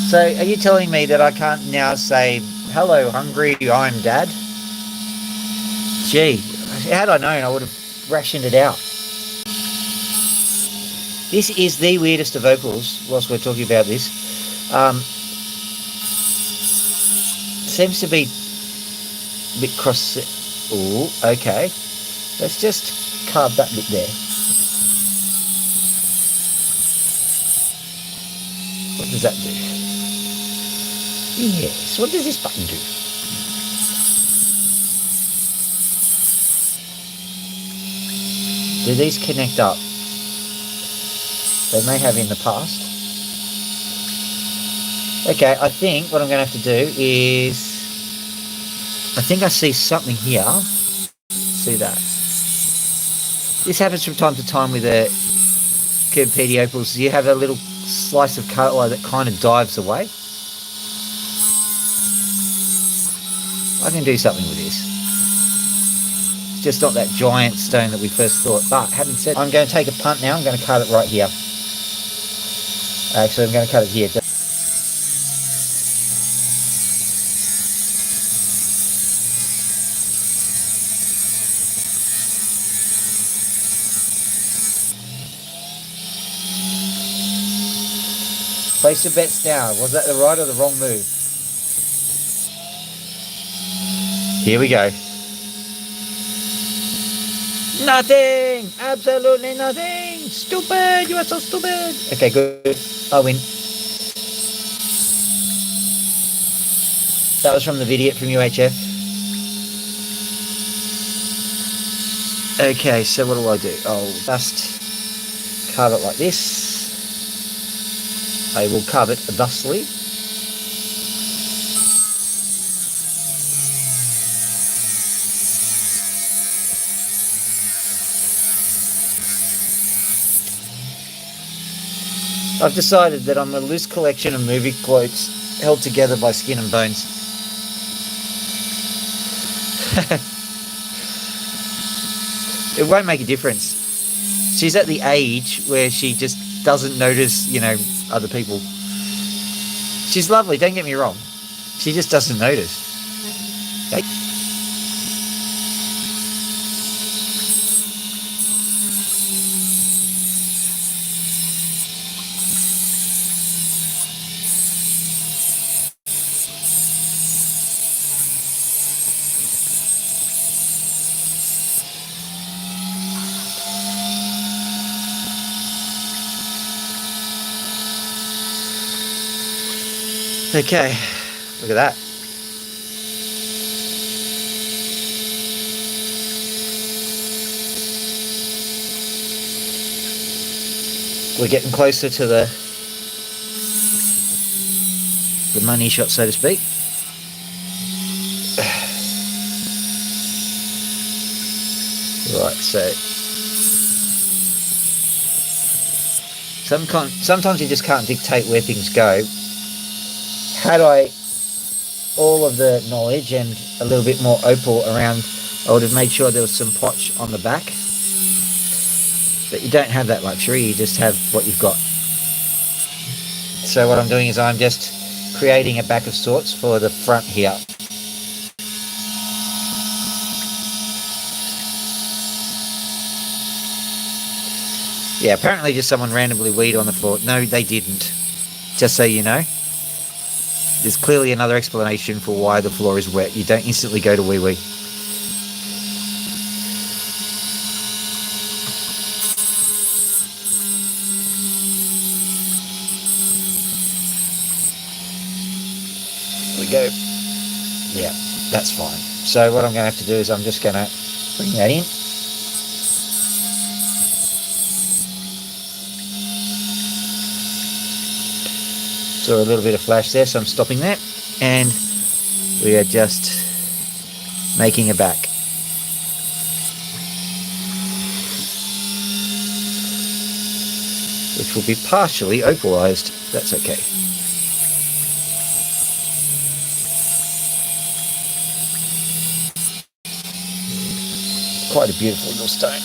So, are you telling me that I can't now say, hello, hungry, I'm Dad? Gee, had I known, I would have rationed it out. This is the weirdest of vocals, whilst we're talking about this. Seems to be a bit cross... Ooh, okay. Let's just carve that bit there. What does that do? Yes, what does this button do? Do these connect up? They may have in the past. Okay, I think what I'm going to have to do is... I think I see something here. See that? This happens from time to time with the Curved opals. You have a little slice of colour that kind of dives away. I can do something with this. It's just not that giant stone that we first thought. But having said, I'm going to take a punt now. I'm going to cut it right here. Actually, I'm going to cut it here. Place your bets now. Was that the right or the wrong move? Here we go. Nothing! Absolutely nothing! Stupid! You are so stupid! Okay, good. I win. That was from the video from UHF. Okay, so what do I do? I'll just carve it like this. I will carve it thusly. I've decided that I'm a loose collection of movie quotes held together by skin and bones. It won't make a difference. She's at the age where she just doesn't notice, other people. She's lovely, don't get me wrong. She just doesn't notice. Okay. Okay, look at that. We're getting closer to the money shot, so to speak. Right, so sometimes you just can't dictate where things go. Had I all of the knowledge and a little bit more opal around, I would have made sure there was some potch on the back. But you don't have that luxury, you just have what you've got. So what I'm doing is I'm just creating a back of sorts for the front here. Yeah, apparently just someone randomly weed on the floor. No, they didn't. Just so you know. There's clearly another explanation for why the floor is wet. You don't instantly go to wee-wee. There we go. Yeah, that's fine. So what I'm going to have to do is I'm just going to bring that in. Saw a little bit of flash there, so I'm stopping that, and we are just making a back. Which will be partially opalized. That's okay. Quite a beautiful little stone.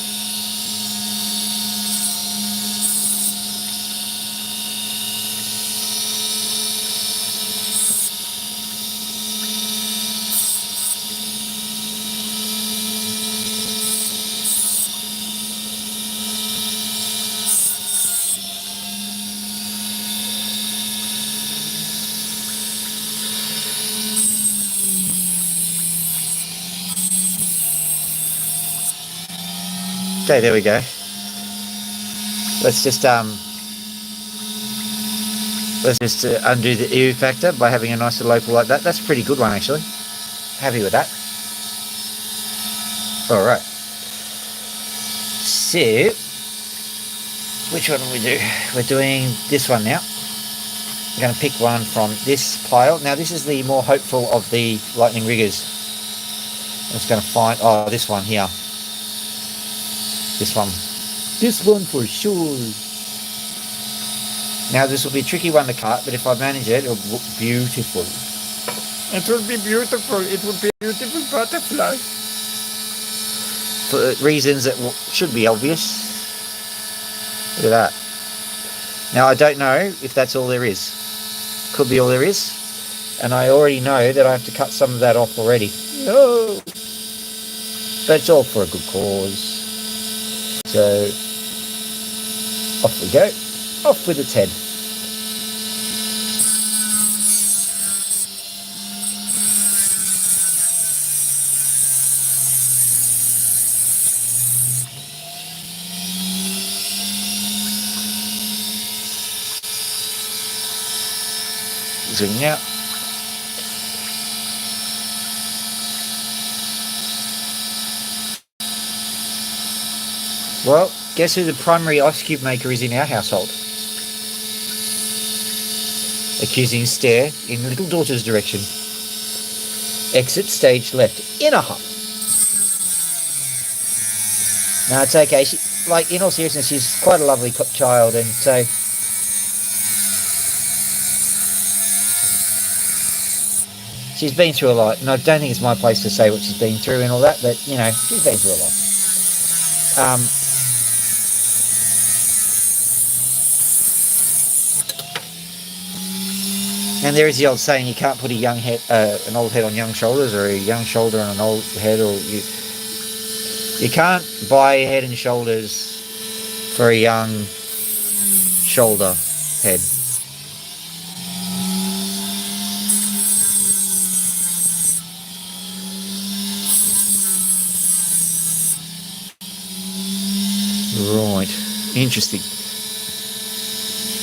Okay, there we go. Let's just undo the ew factor by having a nice little opal like that. That's a pretty good one, actually. Happy with that. All right. So, which one do we do? We're doing this one now. I'm going to pick one from this pile. Now, this is the more hopeful of the lightning riggers. I'm just going to find, this one here. This one for sure. Now this will be a tricky one to cut, but if I manage it, it'll look beautiful. It will be beautiful. It will be a beautiful butterfly. For reasons that should be obvious. Look at that. Now I don't know if that's all there is. Could be all there is. And I already know that I have to cut some of that off already. No. But it's all for a good cause. So, off we go. Off with its head. Zooming out. Well, guess who the primary ice cube maker is in our household? Accusing stare in little daughter's direction. Exit stage left. In a huff. No, it's okay. She, like, in all seriousness, she's quite a lovely child, and so she's been through a lot. And I don't think it's my place to say what she's been through and all that, but, you know, she's been through a lot. And there is the old saying: you can't put a young head, an old head on young shoulders, or a young shoulder on an old head, or you can't buy head and shoulders for a young shoulder head. Right, interesting.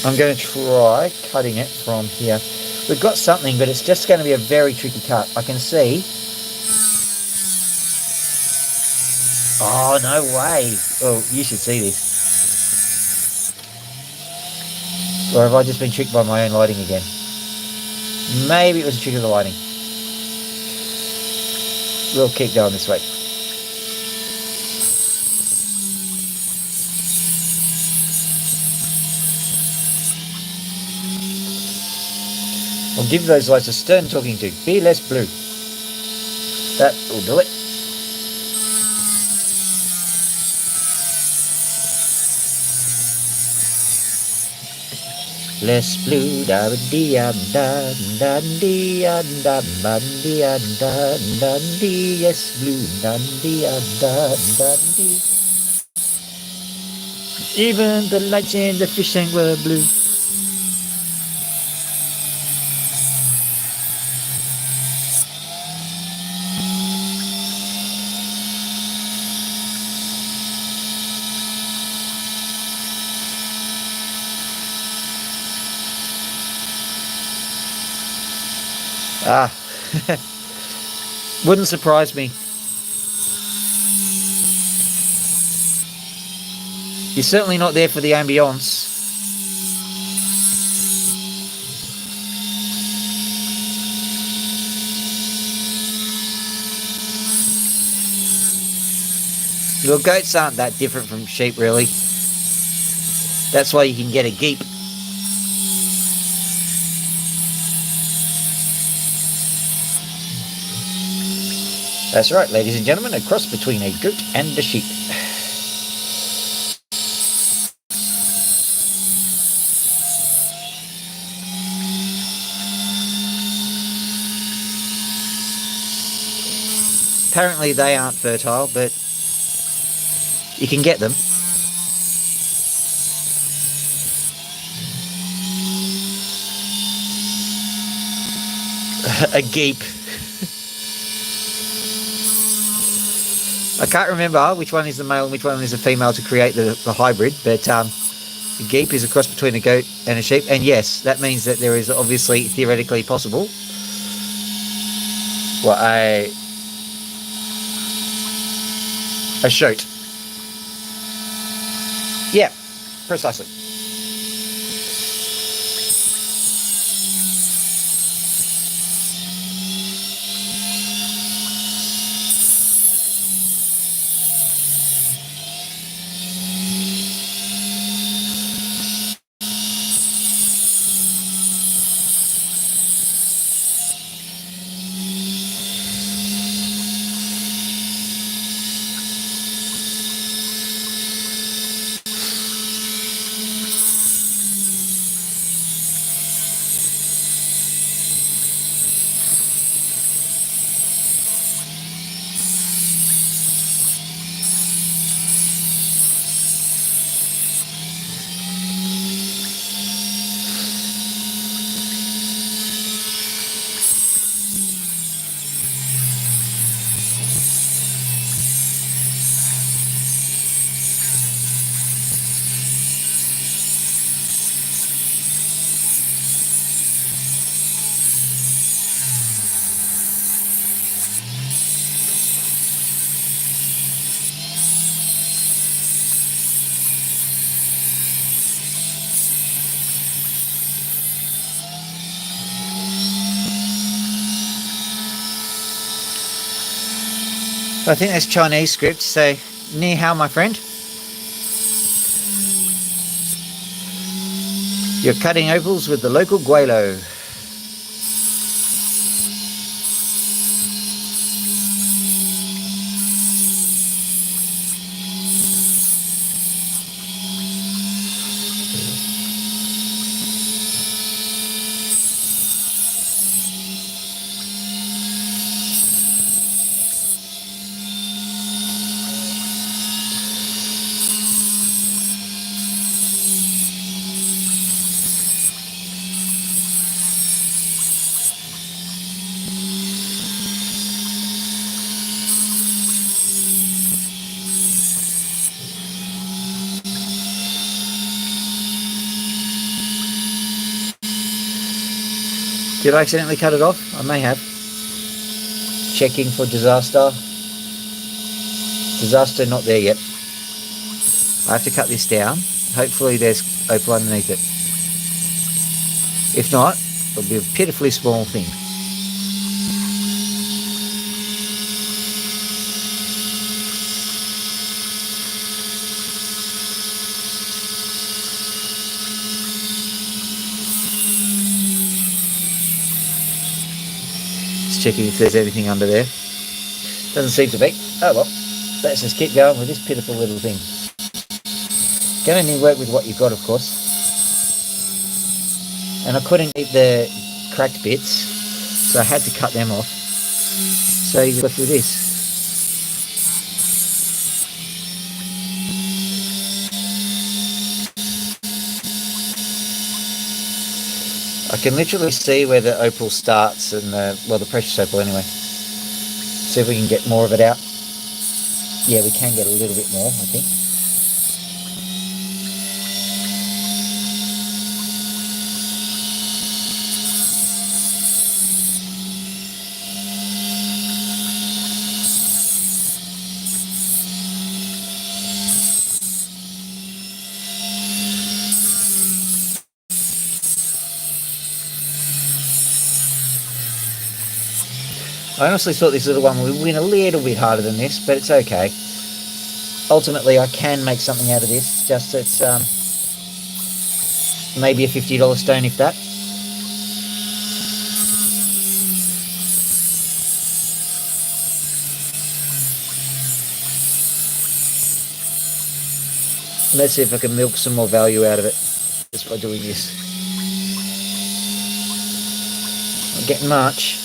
I'm going to try cutting it from here. We've got something, but it's just going to be a very tricky cut. I can see. Oh, no way. Oh, you should see this. Or have I just been tricked by my own lighting again? Maybe it was a trick of the lighting. We'll keep going this way. I'll give those lights a stern talking to. Be less blue. That will do it. Less blue, da dee da da dee da da dee da dee. Yes, blue, da dee da dee. Even the lights in the fish tank were blue. Ah, wouldn't surprise me. You're certainly not there for the ambience. Well, goats aren't that different from sheep, really. That's why you can get a geep. That's right, ladies and gentlemen, a cross between a goat and a sheep. Apparently they aren't fertile, but you can get them. A geep. I can't remember which one is the male and which one is the female to create the hybrid, but a geep is a cross between a goat and a sheep, and yes, that means that there is obviously theoretically possible a shoat. Yeah, precisely. I think that's Chinese script. So, ni hao, my friend. You're cutting opals with the local guelo. Did I accidentally cut it off? I may have. Checking for disaster. Disaster not there yet. I have to cut this down. Hopefully there's opal underneath it. If not, it'll be a pitifully small thing. Just checking if there's anything under there. Doesn't seem to be. Oh well, let's just keep going with this pitiful little thing. Can only work with what you've got, of course. And I couldn't eat the cracked bits, so I had to cut them off. So you're left with this. I can literally see where the opal starts and the precious opal anyway. See if we can get more of it out. Yeah, we can get a little bit more, I think. I honestly thought this little one would win a little bit harder than this, but it's okay. Ultimately, I can make something out of this, just it's maybe a $50 stone, if that. Let's see if I can milk some more value out of it just by doing this. Not getting much.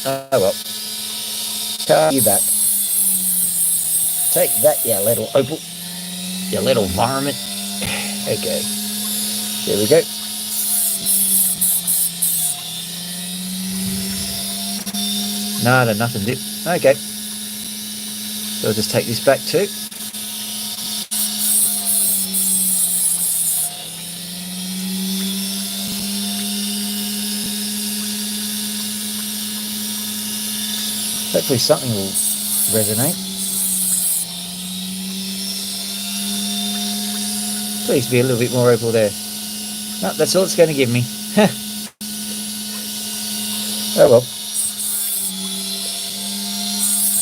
Oh well. Car you back. Take that, you little opal. You little varmint. Okay. There we go. No, nothing did. Okay. So I'll just take this back too. Hopefully something will resonate. Please be a little bit more opal there. No, that's all it's going to give me. Oh well.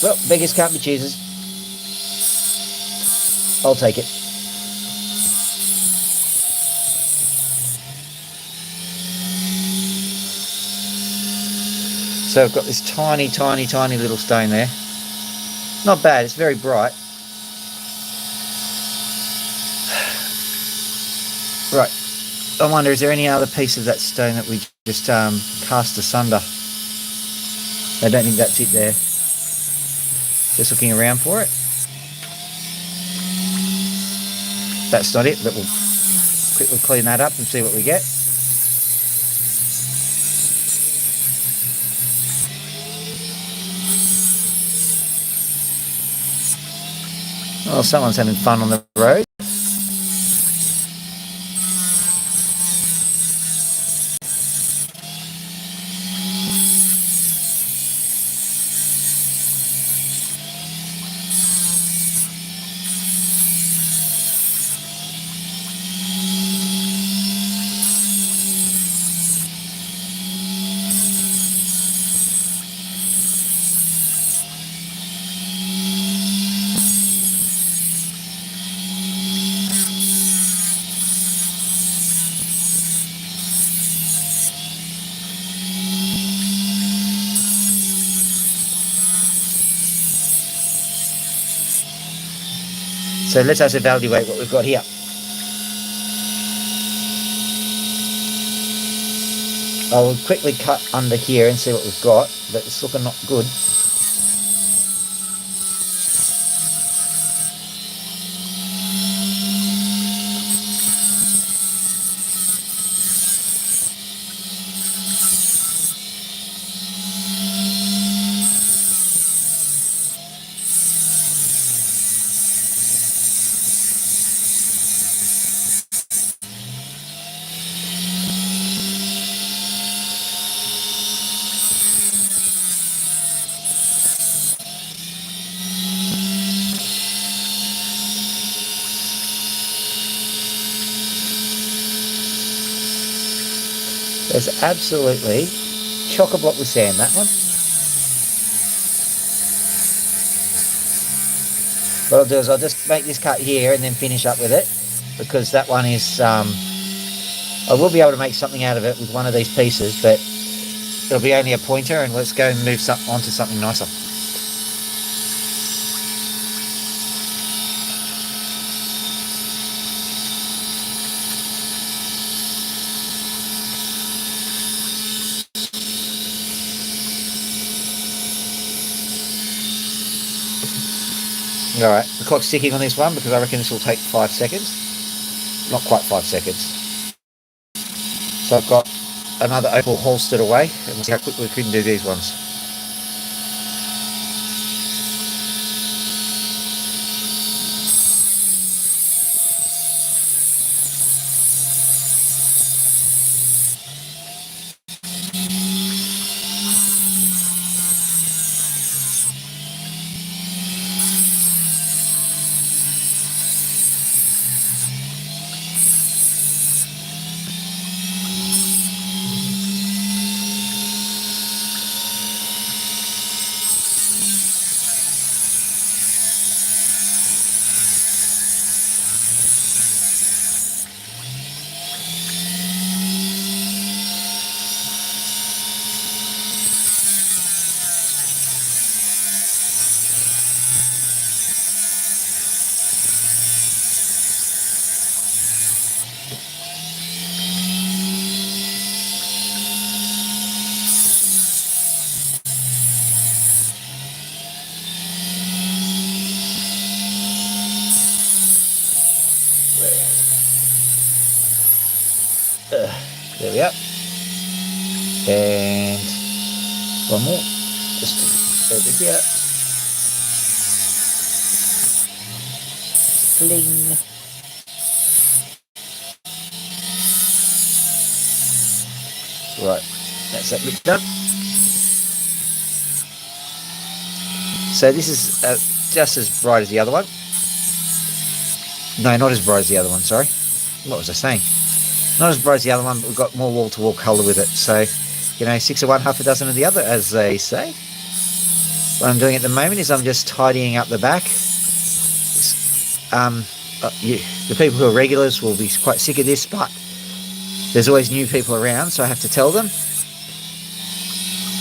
Well, beggars can't be choosers. I'll take it. So I've got this tiny, tiny, tiny little stone there. Not bad, it's very bright. Right, I wonder, is there any other piece of that stone that we just cast asunder? I don't think that's it there. Just looking around for it. That's not it, but we'll quickly clean that up and see what we get. Well, someone's having fun on the road. So let us evaluate what we've got here. I will quickly cut under here and see what we've got, but it's looking not good. There's absolutely chock-a-block with sand, that one. What I'll do is I'll just make this cut here and then finish up with it, because that one is, I will be able to make something out of it with one of these pieces, but it'll be only a pointer, and let's go and move on to something nicer. Alright, the clock's ticking on this one because I reckon this will take 5 seconds. Not quite 5 seconds. So I've got another opal holstered away, and we'll see how quickly we can do these ones. There we are. And one more. Just over here. Fling. Right, that's that bit done. So this is just as bright as the other one. No, not as bright as the other one, sorry. What was I saying? Not as bright as the other one, but we've got more wall-to-wall colour with it. So, you know, 6 of one, half a dozen of the other, as they say. What I'm doing at the moment is I'm just tidying up the back. The people who are regulars will be quite sick of this, but there's always new people around, so I have to tell them.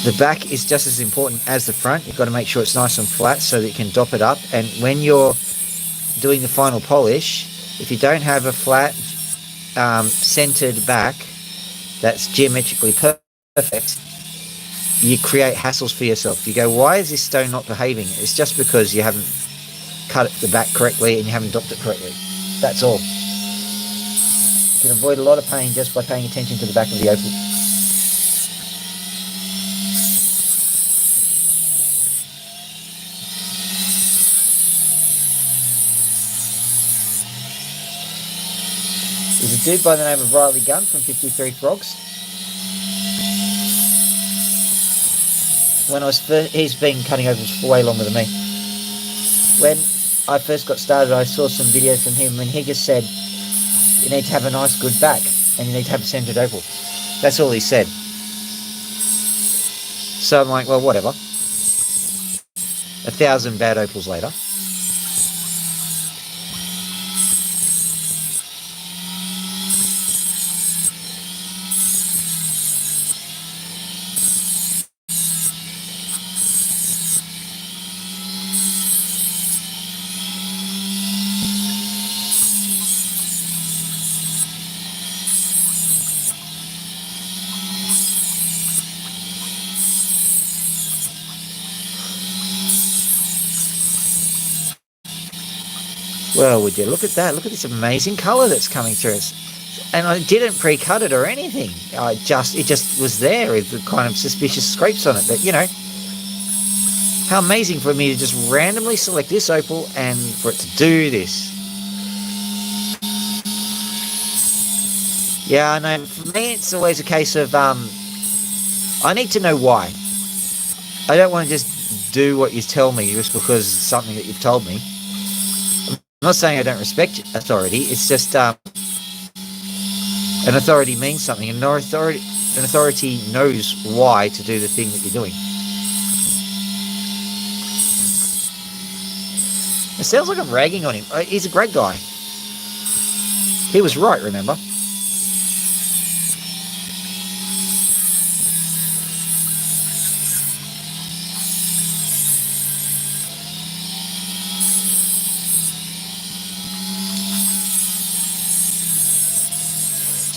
The back is just as important as the front. You've got to make sure it's nice and flat so that you can dop it up. And when you're doing the final polish, if you don't have a flat, centered back that's geometrically perfect, you create hassles for yourself. You go, why is this stone not behaving? It's just because you haven't cut the back correctly and you haven't dopped it correctly. That's all. You can avoid a lot of pain just by paying attention to the back of the opal. There's a dude by the name of Riley Gunn from 53 Frogs. When I was he's been cutting opals for way longer than me. When I first got started, I saw some videos from him, and he just said, you need to have a nice good back, and you need to have a centered opal. That's all he said. So I'm like, well, whatever. 1,000 bad opals later. Well, would you look at that? Look at this amazing colour that's coming through us. And I didn't pre-cut it or anything. It just was there with the kind of suspicious scrapes on it. That, you know, how amazing for me to just randomly select this opal and for it to do this. Yeah, I know. For me, it's always a case of I need to know why. I don't want to just do what you tell me just because it's something that you've told me. I'm not saying I don't respect authority. It's just an authority means something, and an authority knows why to do the thing that you're doing. It sounds like I'm ragging on him. He's a great guy. He was right, remember?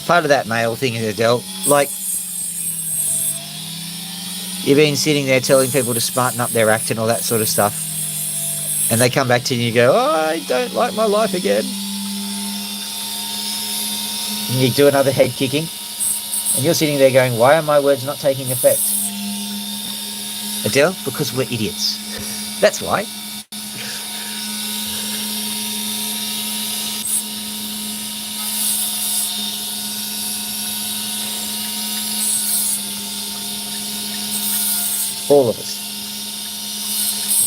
Part of that male thing, Adele. Like, you've been sitting there telling people to smarten up their act and all that sort of stuff, and they come back to you and you go, oh, I don't like my life again. And you do another head kicking, and you're sitting there going, why are my words not taking effect? Adele, because we're idiots. That's why. All of us.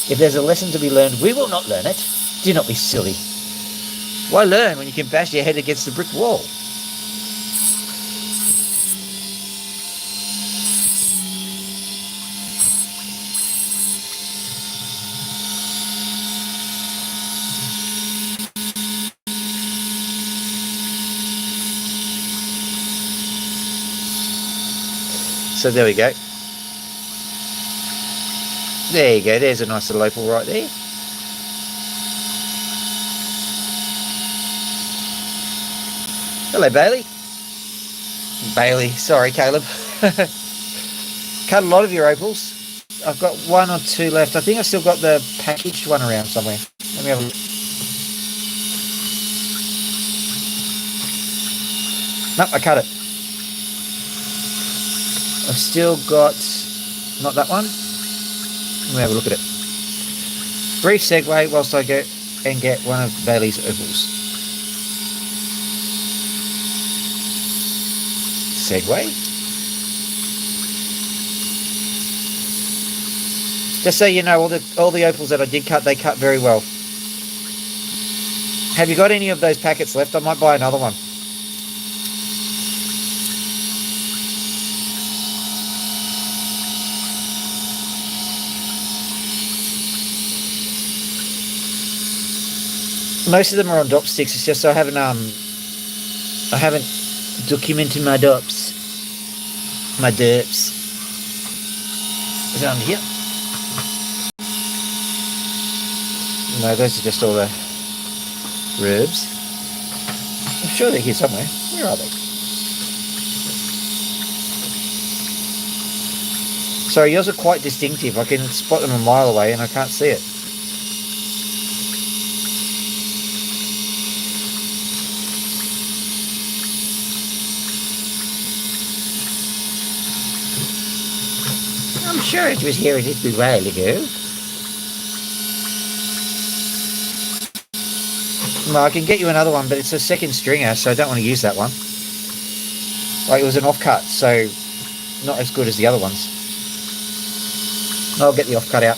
If there's a lesson to be learned, we will not learn it. Do not be silly. Why learn when you can bash your head against the brick wall? So there we go. There you go, there's a nice little opal right there. Hello, Bailey. Bailey, sorry, Caleb. Cut a lot of your opals. I've got one or two left. I think I've still got the packaged one around somewhere. Let me have a look. Nope, I cut it. I've still got, not that one. Let me have a look at it. Brief segue whilst I go and get one of Bailey's opals. Segue. Just so you know, all the opals that I did cut, they cut very well. Have you got any of those packets left? I might buy another one. Most of them are on dop sticks. It's just I haven't documented my dops, my derps. Is it under here? No, those are just all the rubes. I'm sure they're here somewhere. Where are they? Sorry, yours are quite distinctive. I can spot them a mile away and I can't see it. I'm sure it was here a little while ago. No, I can get you another one, but it's a second stringer, so I don't want to use that one. Like, it was an offcut, so not as good as the other ones. I'll get the offcut out.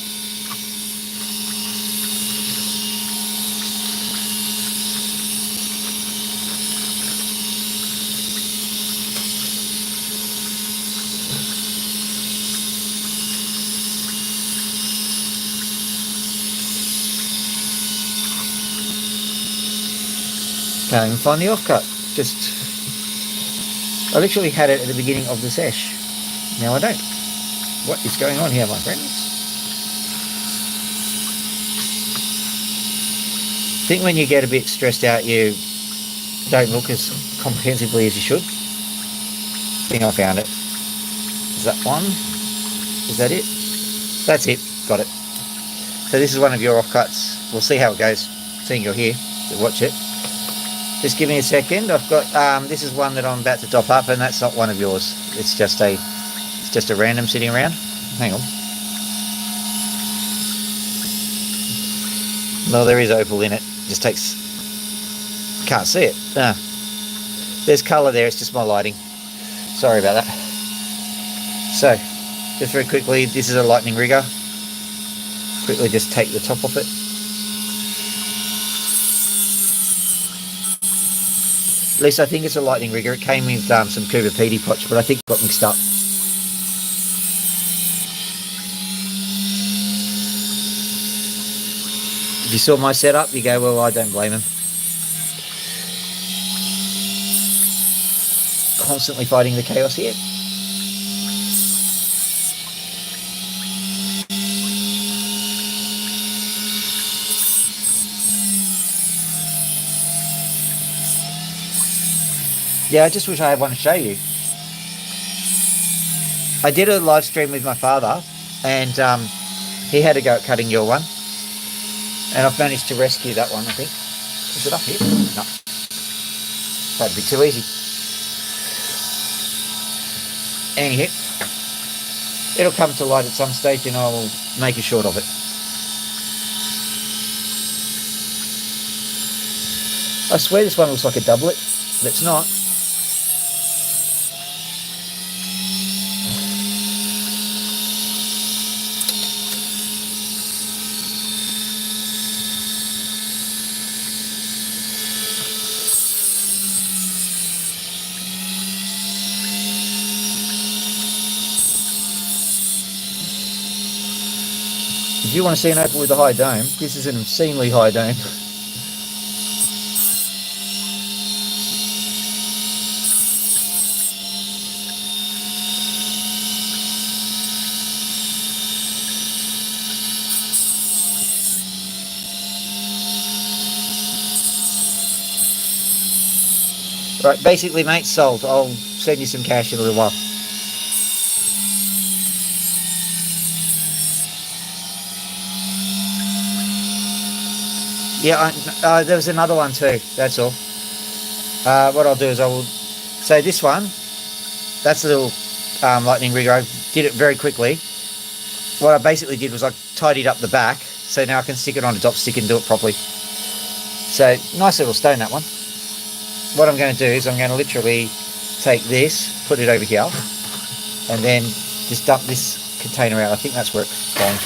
Can't even find the offcut. I literally had it at the beginning of the sesh. Now I don't. What is going on here, my friends? I think when you get a bit stressed out, you don't look as comprehensively as you should. I think I found it. Is that one? Is that it? That's it. Got it. So this is one of your offcuts. We'll see how it goes. Seeing you're here. watch it. Just give me a second. I've got this is one that I'm about to top up, and that's not one of yours. It's just a random sitting around. Hang on. Well, there is opal in it. Just takes. Can't see it. There's colour there. It's just my lighting. Sorry about that. So, just very quickly, this is a lightning rigger. Quickly, just take the top off it. At least I think it's a lightning rigger. It came with some Cuba Pedy pots, but I think it got mixed up. If you saw my setup, you go, well, I don't blame him. Constantly fighting the chaos here. Yeah, I just wish I had one to show you. I did a live stream with my father, and he had a go at cutting your one. And I've managed to rescue that one, I think. Is it up here? No. That'd be too easy. Anywho, it'll come to light at some stage and I will make a short of it. I swear this one looks like a doublet, but it's not. If you want to see an opal with a high dome, this is an obscenely high dome. Right, basically, mate, sold. I'll send you some cash in a little while. Yeah, there was another one too, that's all. What I'll do is I will say this one, that's the little lightning rigger. I did it very quickly. What I basically did was I tidied up the back, so now I can stick it on a top stick and do it properly. So, nice little stone, that one. What I'm going to do is I'm going to literally take this, put it over here, and then just dump this container out. I think that's where it's going.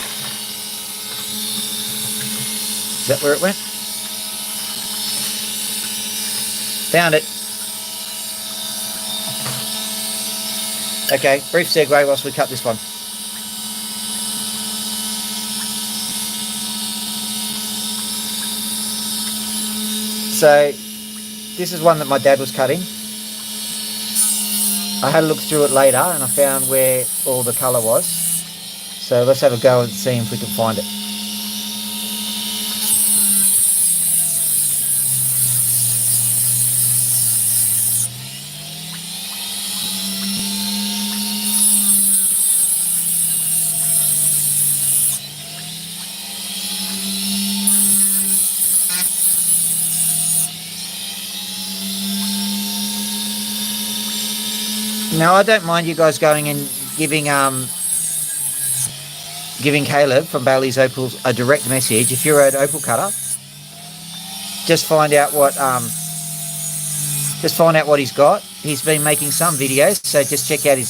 Is that where it went? Found it. Okay, brief segue whilst we cut this one. So, this is one that my dad was cutting. I had a look through it later and I found where all the colour was. So let's have a go and see if we can find it. Now, I don't mind you guys going and giving Caleb from Bailey's Opals a direct message. If you're an opal cutter, just find out what he's got. He's been making some videos, so just check out his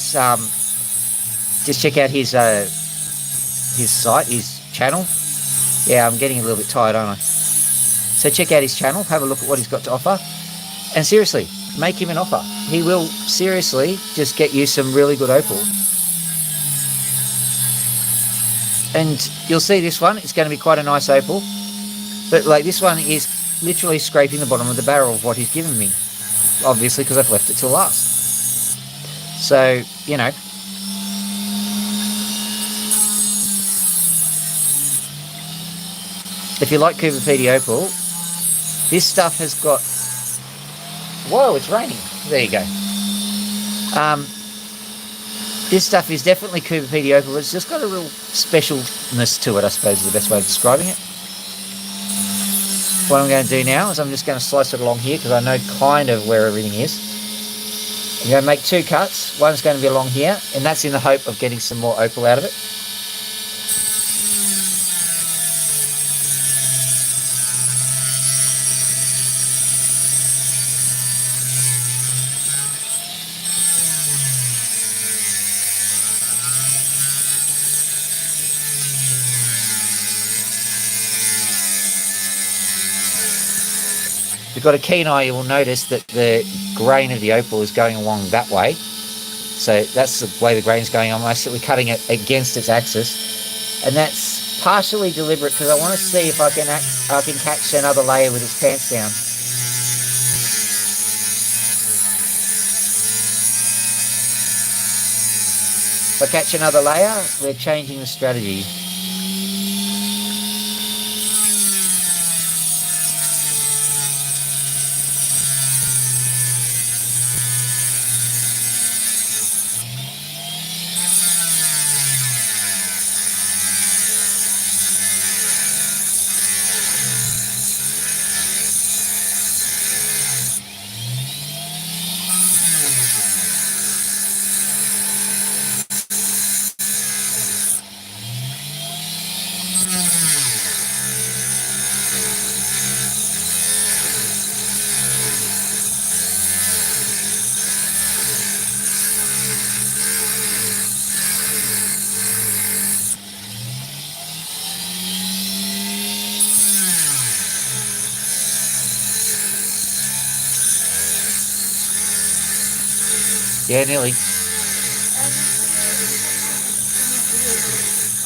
site, his channel. Yeah, I'm getting a little bit tired, aren't I? So check out his channel, have a look at what he's got to offer, and seriously, make him an offer. He will seriously just get you some really good opal. And you'll see this one, it's going to be quite a nice opal. But like this one is literally scraping the bottom of the barrel of what he's given me. Obviously, because I've left it till last. So, you know. If you like Cuba Pedy opal, this stuff has got... Whoa, it's raining. There you go. This stuff is definitely Cuba Pedy opal. It's just got a real specialness to it, I suppose is the best way of describing it. what I'm going to do now is I'm just going to slice it along here because I know kind of where everything is. I'm going to make 2 cuts. One's going to be along here, and that's in the hope of getting some more opal out of it. If you've got a keen eye, you will notice that the grain of the opal is going along that way. So that's the way the grain is going. I'm basically cutting it against its axis. And that's partially deliberate because I want to see if I can catch another layer with its pants down. If I catch another layer, we're changing the strategy. Yeah, nearly.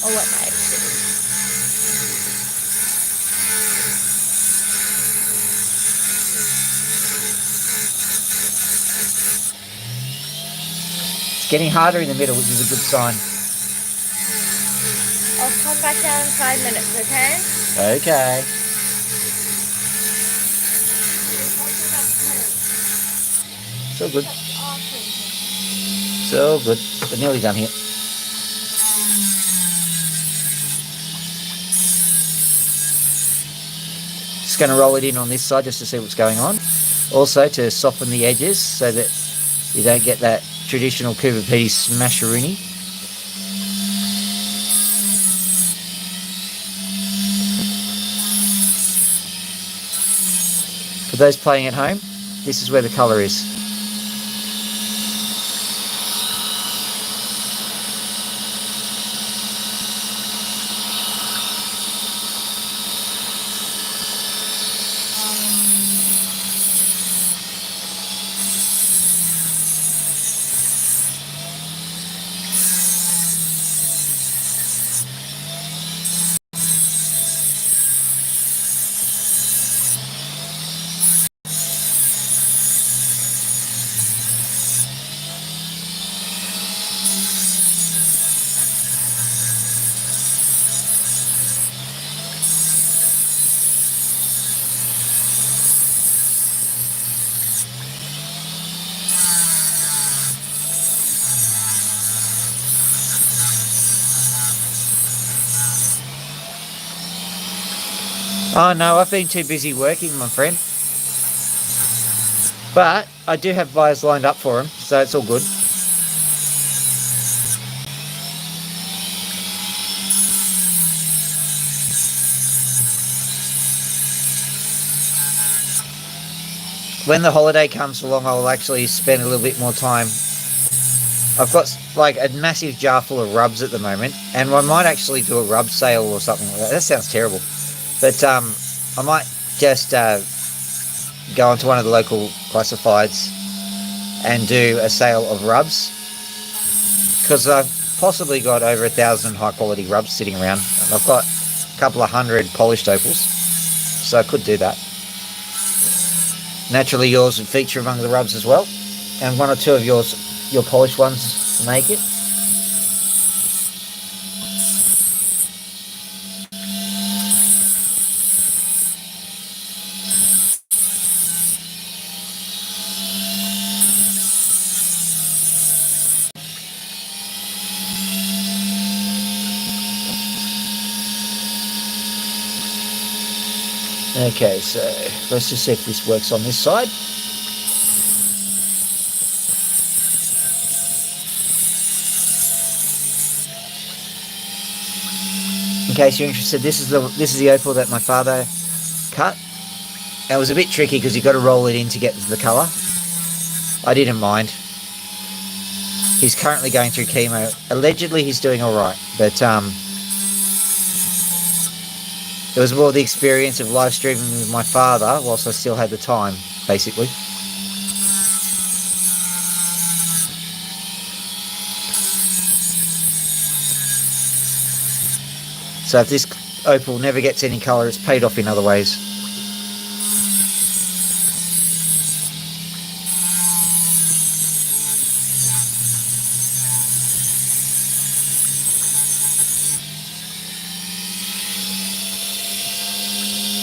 Or what night? It's getting harder in the middle, which is a good sign. I'll come back down in 5 minutes, okay? Okay. It's all good. It's all good. We're nearly done here. Just going to roll it in on this side just to see what's going on. Also to soften the edges so that you don't get that traditional Cooper Pedy smasheroony. For those playing at home, this is where the colour is. Oh no, I've been too busy working, my friend. But I do have buyers lined up for them, so it's all good. When the holiday comes along, I'll actually spend a little bit more time. I've got like a massive jar full of rubs at the moment, and I might actually do a rub sale or something like that. That sounds terrible. But I might just go onto one of the local classifieds and do a sale of rubs, because I've possibly got over 1,000 high quality rubs sitting around, and I've got a couple of hundred polished opals, so I could do that. Naturally, yours would feature among the rubs as well, and 1 or 2 of your polished ones make it. Okay, so let's just see if this works on this side. In case you're interested, this is the opal that my father cut. It was a bit tricky because you got to roll it in to get the colour. I didn't mind. He's currently going through chemo. Allegedly, he's doing all right, but it was more the experience of live streaming with my father whilst I still had the time, basically. So if this opal never gets any colour, it's paid off in other ways.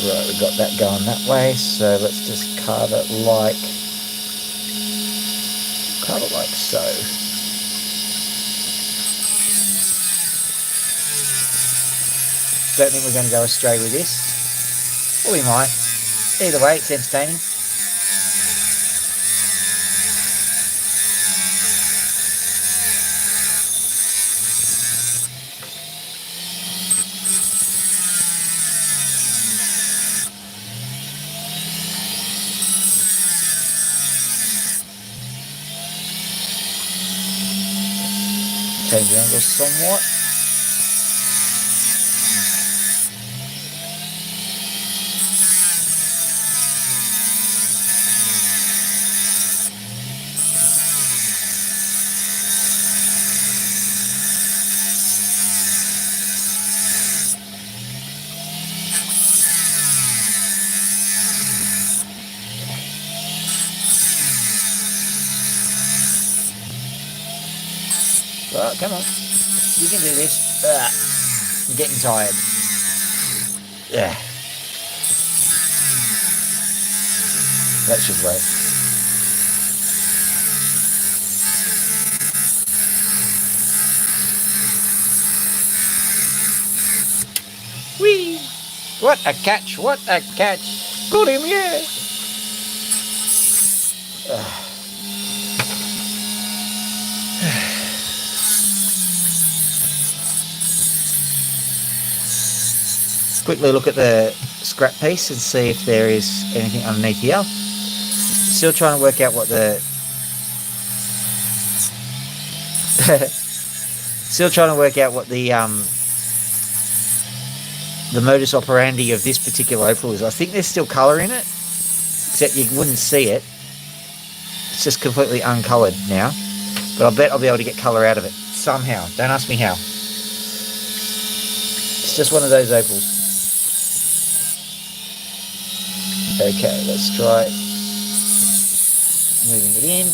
Right, we've got that going that way, so let's just carve it like so. Don't think we're going to go astray with this. Or we might. Either way, it's entertaining. Change the angle somewhat. Well, come on. You can do this. I'm getting tired. Yeah. That should work. Whee! What a catch! What a catch! Got him, yeah! Quickly look at the scrap piece and see if there is anything underneath here. Still trying to work out what the the modus operandi of this particular opal is. I think there's still colour in it, except you wouldn't see it. It's just completely uncoloured now, but I bet I'll be able to get colour out of it somehow. Don't ask me how. It's just one of those opals. Okay, let's try moving it in,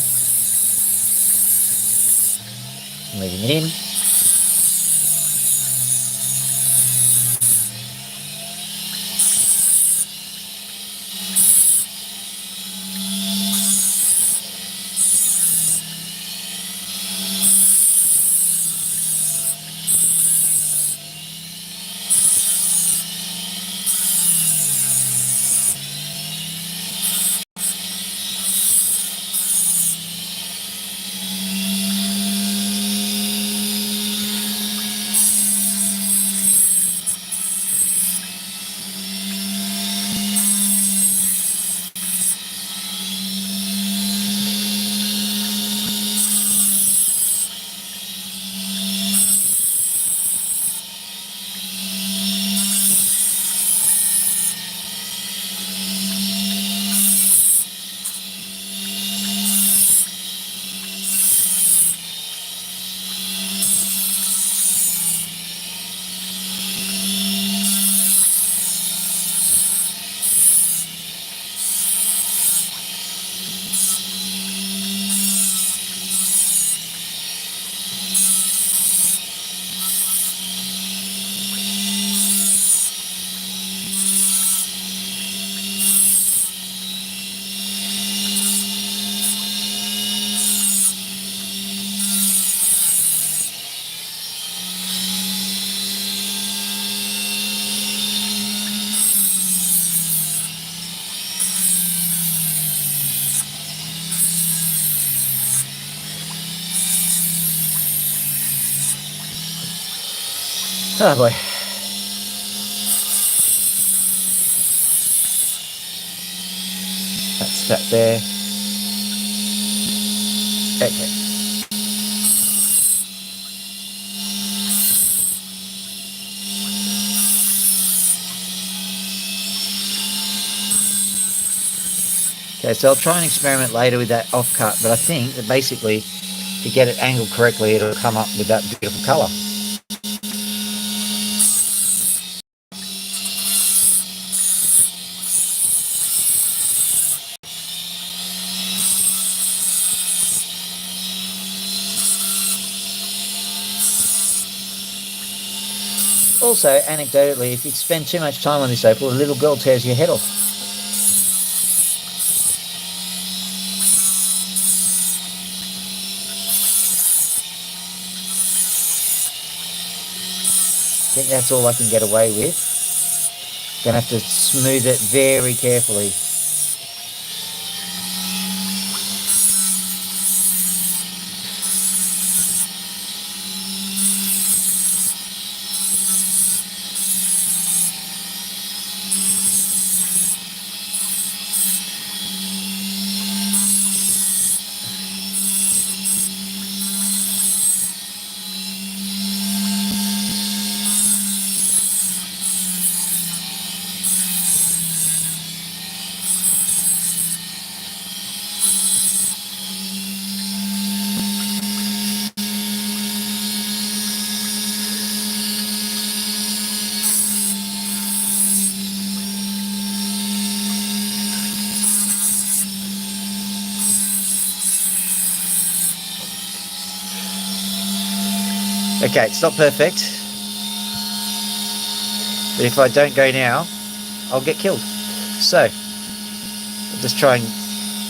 moving it in. Oh boy. That's that there. Okay. Okay, so I'll try and experiment later with that off cut, but I think that basically to get it angled correctly, it'll come up with that beautiful colour. Also, anecdotally, if you spend too much time on this opal, a little girl tears your head off. I think that's all I can get away with. Gonna have to smooth it very carefully. Okay, it's not perfect, but if I don't go now, I'll get killed. So, I'll just try and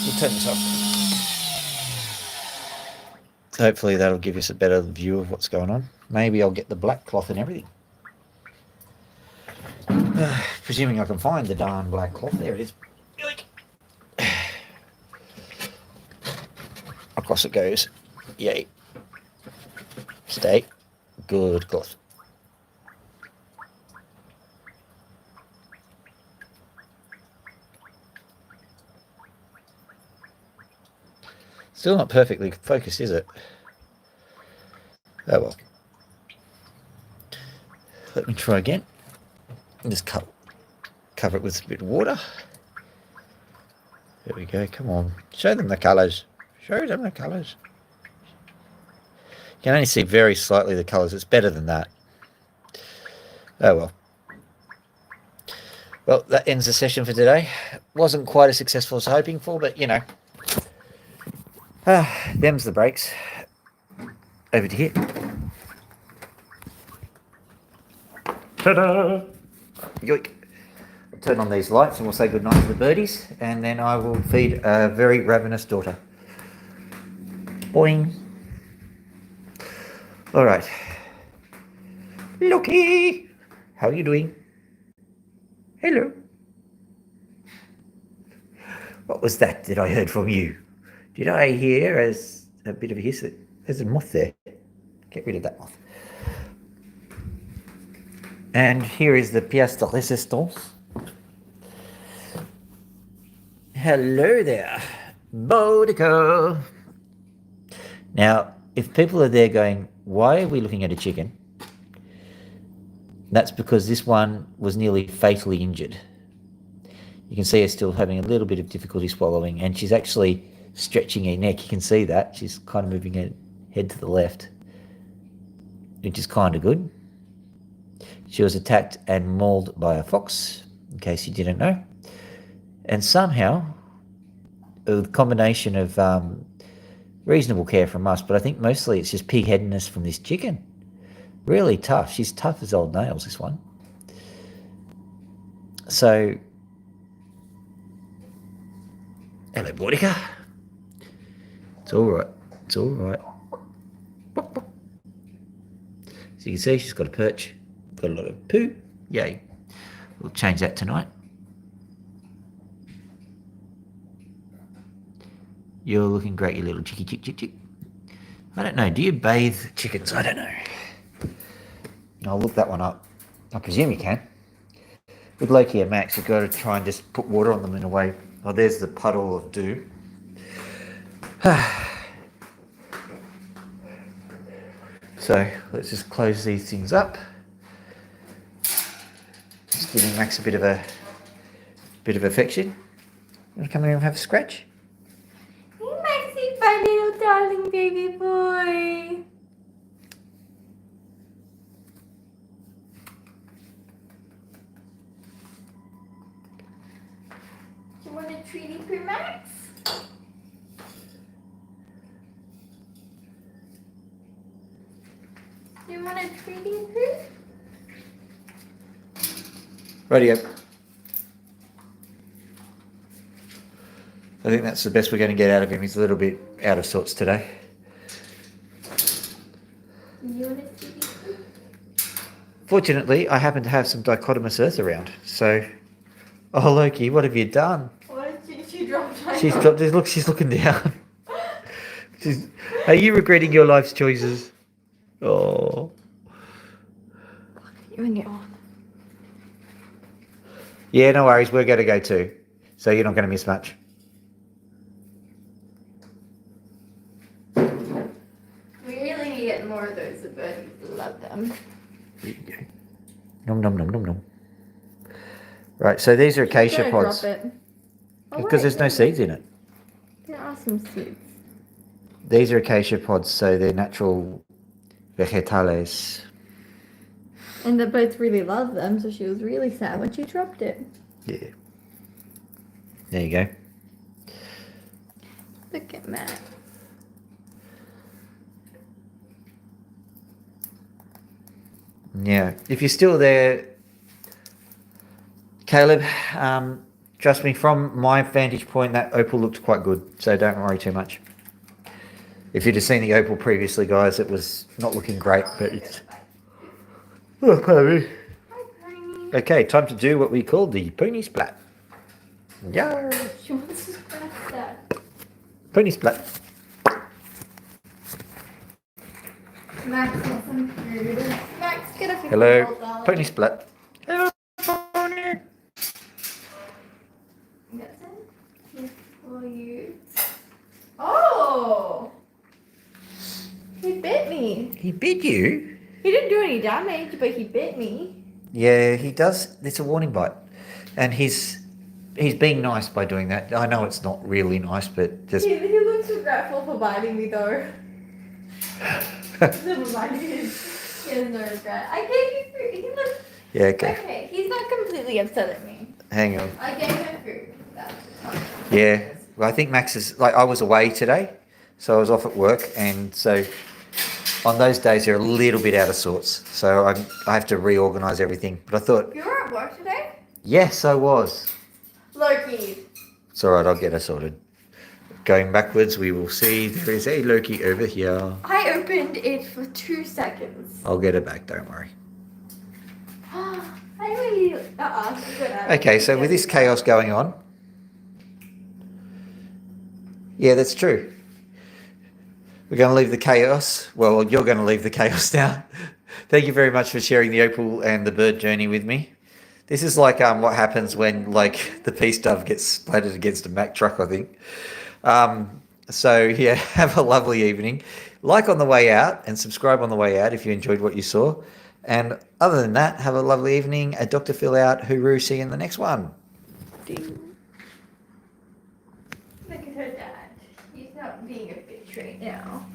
we'll turn this off. Hopefully that'll give us a better view of what's going on. Maybe I'll get the black cloth and everything. Presuming I can find the darn black cloth. There it is. Across it goes. Yay. Stay. Good cloth. Still not perfectly focused, is it? Oh well. Let me try again. Just cover it with a bit of water. There we go. Come on. Show them the colours. Show them the colours. You can only see very slightly the colours. It's better than that. Oh well. Well, that ends the session for today. Wasn't quite as successful as hoping for, but you know. Them's the breaks. Over to here. Ta-da! Yoink. Turn on these lights and we'll say goodnight to the birdies, and then I will feed a very ravenous daughter. Boing. All right. Loki, how are you doing? Hello. What was that I heard from you? Did I hear as a bit of a hiss? There's a moth there. Get rid of that moth. And here is the pièce de résistance. Hello there, Boudica. Now, if people are there going, why are we looking at a chicken? That's because this one was nearly fatally injured. You can see her still having a little bit of difficulty swallowing, and she's actually stretching her neck. You can see that. She's kind of moving her head to the left, which is kind of good. She was attacked and mauled by a fox, in case you didn't know. And somehow, a combination of reasonable care from us, but I think mostly it's just pig-headedness from this chicken. Really tough. She's tough as old nails, this one. So, hello, Boudica. It's all right. It's all right. So you can see she's got a perch, got a lot of poo. Yay. We'll change that tonight. You're looking great, you little chick. I don't know. Do you bathe chickens? I don't know. I'll look that one up. I presume you can. With Loki and Max, you've got to try and just put water on them in a way. Oh, there's the puddle of dew. So let's just close these things up. Just giving Max a bit of affection. You want to come here and have a scratch? Hey, Maxie, my little darling baby boy. Do you want a treaty for Max? Do you want a treaty for? Radio. I think that's the best we're going to get out of him. He's a little bit out of sorts today. You want a treaty for? Fortunately, I happen to have some dichotomous earth around. So, oh Loki, what have you done? What did she drop? She's dropped. Look, she's looking down. Are you regretting your life's choices? Oh. You and your arm. Yeah, no worries. We're going to go too. So you're not going to miss much. We really need to get more of those. The birdies love them. There you go. Nom nom nom nom nom. Right, so these are acacia Don't pods. drop it. Oh, Because wait, there's no seeds in it. There are some seeds. These are acacia pods, so they're natural vegetales. And the birds really love them, so she was really sad when she dropped it. Yeah. There you go. Look at Matt. Yeah. If you're still there, Caleb, trust me, from my vantage point, that opal looked quite good, so don't worry too much. If you'd have seen the opal previously, guys, it was not looking great, but it's... Oh, pardon me. Hi, Pony. Okay, time to do what we call the pony splat. Yeah. She wants to scratch that. Pony splat. Max wants some food. Max, get a Hello, pony splat. Hello, pony. That's it. Here for you. Oh! He bit me. He bit you? He didn't do any damage, but he bit me. Yeah, he does. It's a warning bite. And he's being nice by doing that. I know it's not really nice, but just... He looks regretful for biting me, though. Never mind. He has no regret. I gave you food. He looks... Yeah, okay. Okay, he's not completely upset at me. Hang on. I gave him food. That's fine. Yeah. Well, I think Max is... Like, I was away today, so I was off at work, and so... On those days, they're a little bit out of sorts, so I have to reorganise everything. But I thought, You were at work today? yes, I was. Loki. It's all right, I'll get her sorted. Going backwards, we will see there is a Loki over here. I opened it for 2 seconds. I'll get her back, don't worry. I really... Good at Okay, so with this chaos going on... Yeah, that's true. We're going to leave the chaos. Well, you're going to leave the chaos now. Thank you very much for sharing the opal and the bird journey with me. This is like what happens when like the peace dove gets splattered against a Mack truck, I think. So yeah, have a lovely evening. Like on the way out and subscribe on the way out if you enjoyed what you saw. And other than that, have a lovely evening. A Dr. Phil out. Hooroo. See you in the next one. Look at her dad. He's not being a bitch right now.